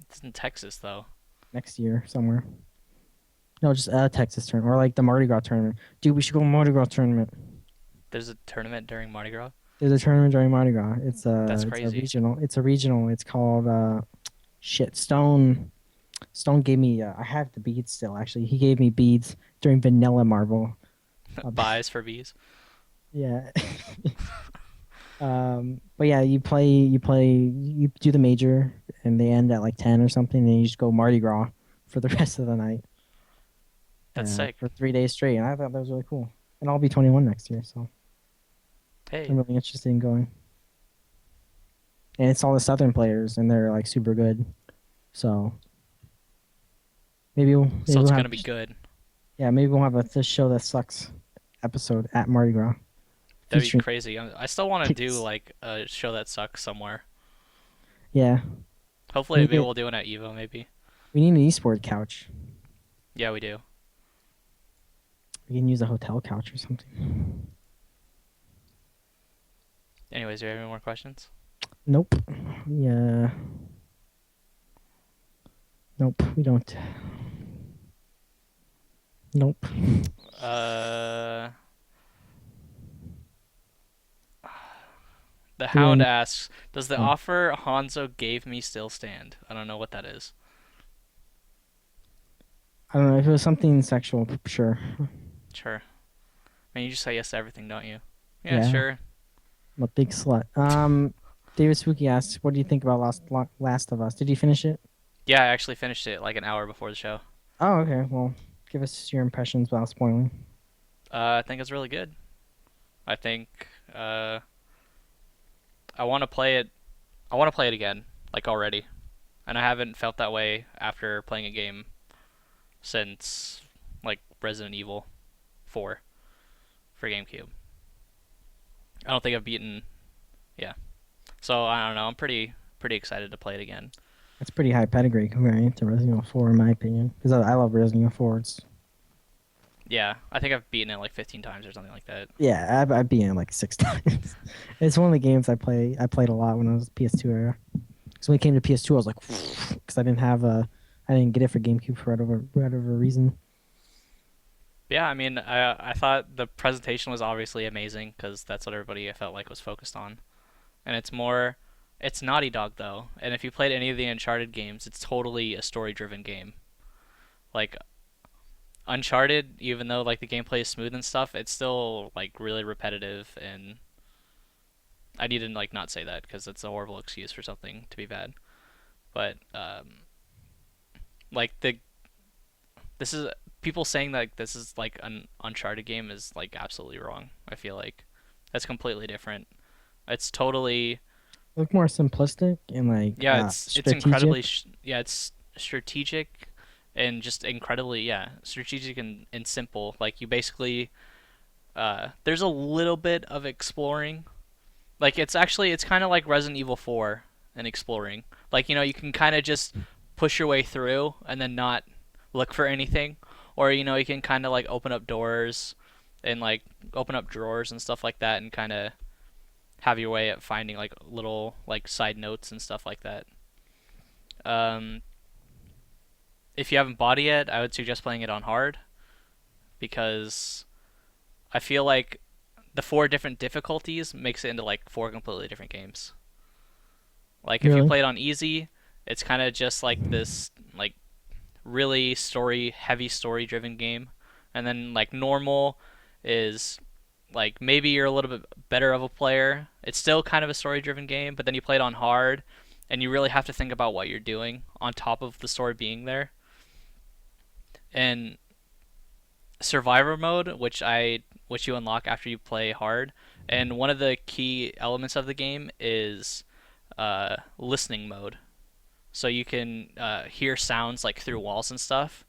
It's in Texas though. next year somewhere. No, just a Texas tournament or like the Mardi Gras tournament. Dude, we should go to Mardi Gras tournament. There's a tournament during Mardi Gras. There's a tournament during Mardi Gras. That's It's a crazy. regional. It's a regional. It's called shit. Stone. Stone gave me. I have the beads still. Actually, he gave me beads during Vanilla Marvel. Buys for bees. Yeah. But yeah, you do the major, and they end at like 10 or something, and you just go Mardi Gras for the rest of the night. That's sick. For 3 days straight, and I thought that was really cool. And I'll be 21 next year, so Hey, I'm really interested in going. And it's all the Southern players, and they're like super good. So maybe so we'll it's have gonna be good. yeah, maybe we'll have a This Show That Sucks episode at Mardi Gras That'd be featuring crazy. I still want to do tickets. like a show that sucks somewhere. Yeah, Hopefully, we maybe need we'll do it at Evo. Maybe. we need an esport couch. Yeah, we do. We can use a hotel couch or something. Anyways, do you have any more questions? Nope. Yeah. Nope. We don't. Nope. Uh, the Do we have Hound any- asks, "Does the oh, offer Hanzo gave me still stand?" I don't know what that is. I don't know if it was something sexual. Sure. Sure. I mean, you just say yes to everything, don't you? Yeah, Yeah. sure. I'm a big slut. David Spooky asks, "What do you think about Last of Us? Did you finish it?" Yeah, I actually finished it like an hour before the show. Oh, okay. Well, give us your impressions without spoiling. I think it's really good. I think uh, I want to play it. I want to play it again, like already, and I haven't felt that way after playing a game since like Resident Evil 4 for GameCube. I don't think I've beaten. Yeah, so I don't know. I'm pretty excited to play it again. That's pretty high pedigree comparing to Resident Evil 4, in my opinion, because I love Resident Evil 4. It's Yeah, I think I've beaten it like 15 times or something like that. yeah, I've beaten it like 6 times. It's one of the games I play. I played a lot when I was PS2 era. So when it came to PS2, I was like, because I didn't get it for GameCube for whatever reason. Yeah, I mean, I thought the presentation was obviously amazing because that's what everybody I felt like was focused on, and it's Naughty Dog though, and if you played any of the Uncharted games, it's totally a story-driven game. Like Uncharted, even though like the gameplay is smooth and stuff, it's still like really repetitive, and I need to like not say that because it's a horrible excuse for something to be bad. But like the this is people saying that this is like an Uncharted game is like absolutely wrong. I feel like that's completely different. It's totally Look more simplistic and like yeah. It's incredibly strategic. yeah. It's strategic and just incredibly yeah strategic and simple. Like you basically there's a little bit of exploring. Like it's kind of like Resident Evil 4 and exploring. Like you can kind of just push your way through and then not look for anything, or you can kind of like open up doors and like open up drawers and stuff like that, and kind of have your way at finding like little like side notes and stuff like that. Um, if you haven't bought it yet, I would suggest playing it on hard because I feel like the four different difficulties makes it into like four completely different games. Like if you Really? play it on easy, it's kind of just like this like really heavy story driven game, and then like normal is like maybe you're a little bit better of a player. It's still kind of a story driven game, but then you play it on hard and you really have to think about what you're doing on top of the story being there. And survivor mode, which you unlock after you play hard, and one of the key elements of the game is listening mode. So you can hear sounds like through walls and stuff.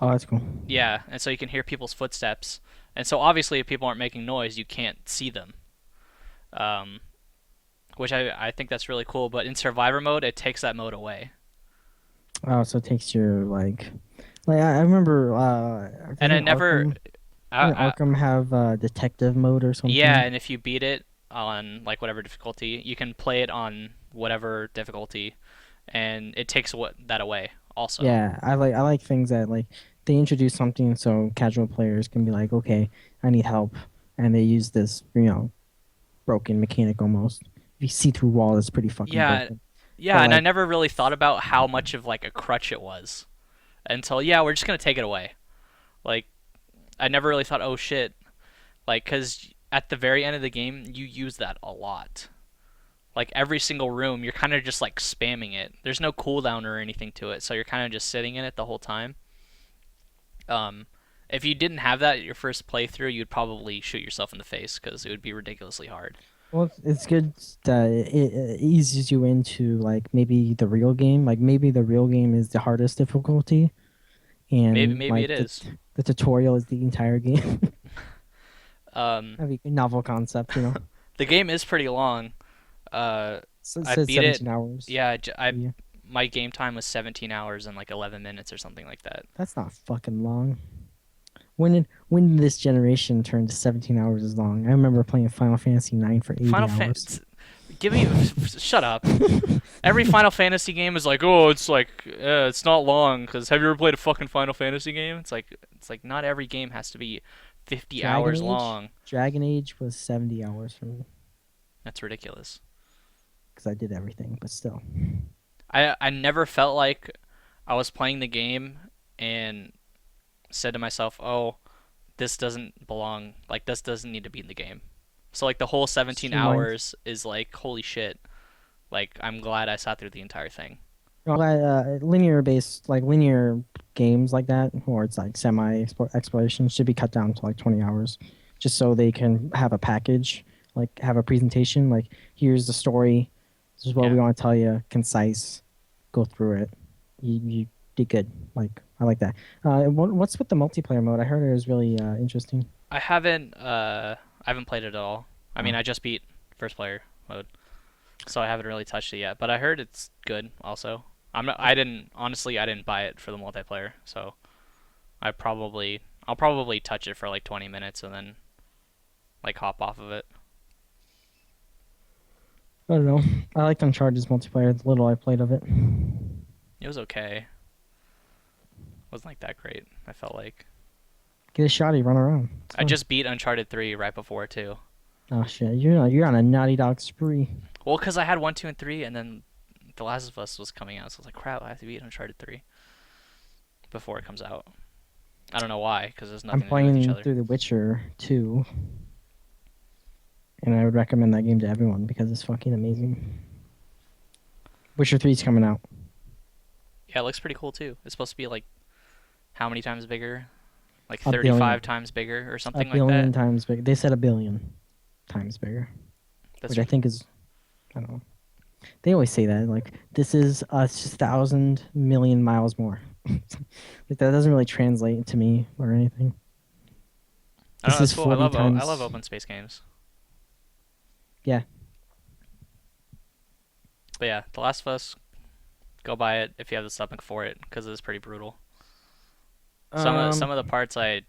Oh, that's cool. Yeah, and so you can hear people's footsteps. And so obviously, if people aren't making noise, you can't see them. Um, which I think that's really cool. But in survivor mode, it takes that mode away. Oh, so it takes your like I remember And it didn't never. Arkham have detective mode or Yeah, something? and if you beat it on like whatever difficulty, you can play it on whatever difficulty, and it takes that away also. Yeah, I like things that like they introduce something so casual players can be like, okay, I need help, and they use this, broken mechanic almost. If you see through wall, it's pretty fucking Yeah, broken. yeah, But and I like, never really thought about how much of like a crutch it was until yeah, we're just gonna take it away. Like I never really thought, oh shit, like because at the very end of the game you use that a lot. Like every single room, you're kind of just like spamming it. There's no cooldown or anything to it, so you're kind of just sitting in it the whole time. Um, if you didn't have that at your first playthrough, you'd probably shoot yourself in the face because it would be ridiculously hard. well, it's good that it eases you into like maybe the real game. Like maybe the real game is the hardest difficulty, Maybe and maybe like it is. the tutorial is the entire game. Um, That'd be a novel concept, the game is pretty long. Uh, So it I says beat it. 17 hours. Yeah, Yeah, my game time was 17 hours and like 11 minutes or something like that. that's not fucking long. When this generation turned to 17 hours is long? I remember playing Final Fantasy 9 for 80 Final hours. Fantasy, give me shut up. Every Final Fantasy game is like, oh, it's like, it's not long. Cause have you ever played a fucking Final Fantasy game? It's like not every game has to be 50 Dragon hours Age, long. Dragon Age was 70 hours for me That's ridiculous. because I did everything, but still. I never felt like I was playing the game and said to myself, oh, this doesn't belong. Like this doesn't need to be in the game. So like the whole 17 Streamlined. hours is like holy shit. Like I'm glad I sat through the entire thing. Well, linear based, like linear games like that, or it's like semi exploration, should be cut down to like 20 hours, just so they can have a package, like have a presentation. Like, here's the story. This is what Yeah. we want to tell you. Concise. Go through it. You did good. Like, I like that. What's with the multiplayer mode? I heard it was really interesting. I haven't played it at all. I mean, Oh. I just beat first player mode, so I haven't really touched it yet. But I heard it's good also. I didn't buy it for the multiplayer, so I'll probably touch it for like 20 minutes and then like hop off of it. I don't know. I liked Uncharted's multiplayer. The little I played of it. It was okay. Wasn't like that great. I felt like Get a shotty, run around. It's I fun. just beat Uncharted 3 right before too. Oh shit, you're on a Naughty Dog spree. Well, because I had 1, 2, and 3, and then The Last of Us was coming out, so I was like, crap, I have to beat Uncharted 3 before it comes out. I don't know why, because there's I'm nothing to do with each playing other. through The Witcher 2, and I would recommend that game to everyone because it's fucking amazing. Witcher 3 is coming out. Yeah, it looks pretty cool too. It's supposed to be like how many times bigger? Like A 35 billion. times bigger or A something like billion that. times bigger. They said a billion times bigger, That's which I think is, I don't know. They always say that, like, this is 1,000,000,000 miles more. Like, that doesn't really translate to me or anything. I don't know, This that's is cool. 40 times. I love open space games. Yeah. But yeah, The Last of Us, go buy it if you have the stomach for it, because it's pretty brutal. Some of the parts I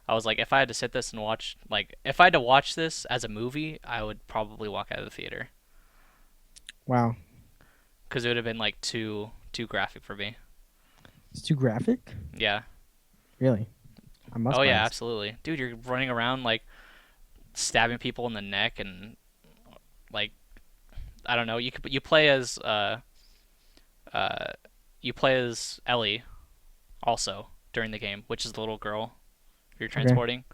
was like, if I had to sit this and watch, like, if I had to watch this as a movie, I would probably walk out of the theater Wow. because it would have been like too graphic for me. It's too graphic? Yeah. Really? I must Oh buy yeah, this. absolutely, dude. You're running around like stabbing people in the neck and like I don't know. You play as uh you play as Ellie also during the game, which is the little girl you're Okay. transporting,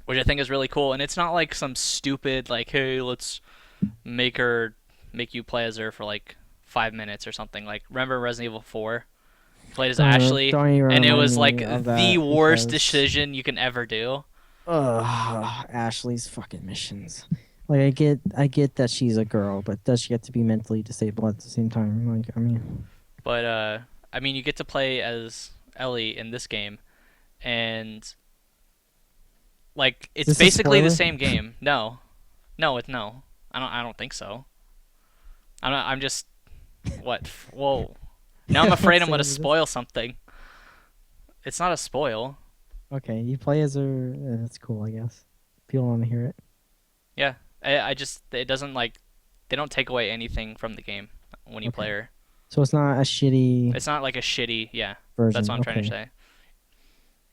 which I think is really cool. And it's not like some stupid like, hey, let's make you play as her for like 5 minutes or something. Like remember Resident Evil 4? Played as Ashley, Don't even and it remind was like me of the that worst because decision you can ever do. Ashley's fucking missions. Like, I get that she's a girl, but does she get to be mentally disabled at the same time? Like, I mean, But I mean, you get to play as Ellie in this game, and like is it's this a basically the spoiler? same game. No, no, it's no. I don't think so. I'm just what? Whoa! Now I'm afraid I'm Say gonna it is. spoil something. It's not a spoil. Okay, you play as her. That's cool, I guess. People want to hear it. Yeah, I just it doesn't like they don't take away anything from the game when you play Okay. her. So it's not a shitty It's not like a shitty, yeah. version. That's what I'm trying to Okay.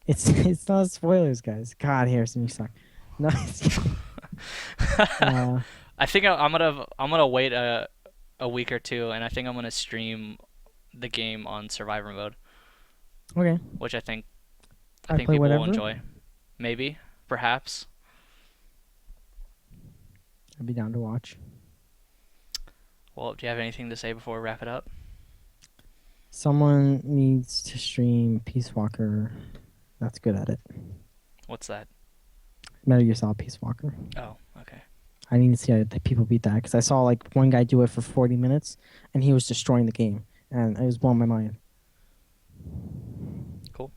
say. It's not spoilers, guys. God, Harrison, you suck. No, uh, I think I'm gonna wait a week or two, and I think I'm gonna stream the game on survivor mode, okay. which I think I play people will whatever. enjoy. Maybe, perhaps. I'd be down to watch. Well, do you have anything to say before we wrap it up? Someone needs to stream Peace Walker. That's good at it. What's that? Metal Gear Solid Peace Walker. Oh, okay. I need to see how the people beat that because I saw like one guy do it for 40 minutes and he was destroying the game and it was blowing my mind. Cool.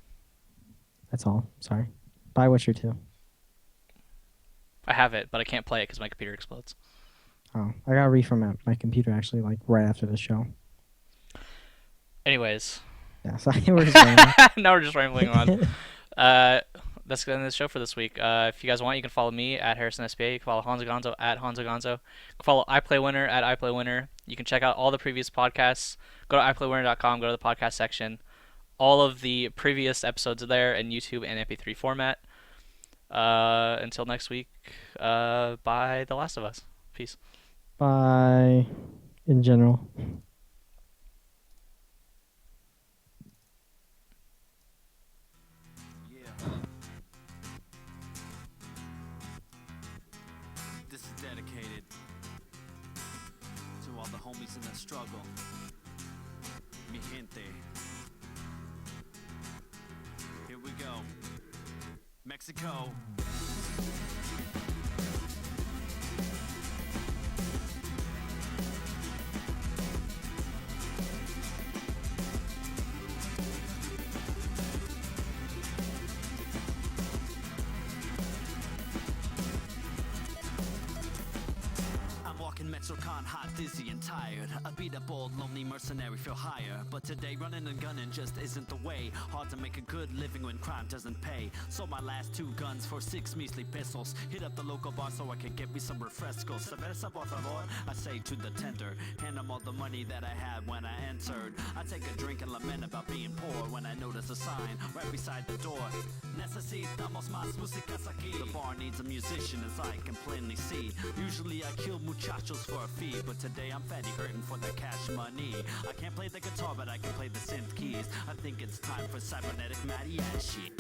That's all. Sorry. Buy Witcher 2. I have it, but I can't play it because my computer explodes. Oh, I got to reformat my computer actually like right after the show. Anyways, Yeah, so we're just rambling. now we're just rambling on. That's the end of the show for this week. If you guys want, you can follow me at HarrisonSPA. You can follow Honzo Gonzo at Honzo Gonzo. You can follow IPLAYWINNER at IPLAYWINNER. You can check out all the previous podcasts. Go to iPlayWinner.com, go to the podcast section. All of the previous episodes are there in YouTube and MP3 format. Until next week, bye The Last of Us. Peace. Bye in general. This is dedicated to all the homies in the struggle. Mi gente. Here we go. Mexico. Metrocon, hot, dizzy, and tired. I beat a bold, lonely mercenary, feel higher. But today, running and gunning just isn't the way. Hard to make a good living when crime doesn't pay. Sold my last 2 guns for 6 measly pesos. Hit up the local bar so I can get me some refrescos. Cerveza, por favor, I say to the tender. Hand them all the money that I had when I entered. I take a drink and lament about being poor when I notice a sign right beside the door. Necesitamos más músicas aquí. The bar needs a musician as I can plainly see. Usually I kill muchachos for a fee, but today I'm fatty hurting for the cash money. I can't play the guitar, but I can play the synth keys. I think it's time for cybernetic mariachi.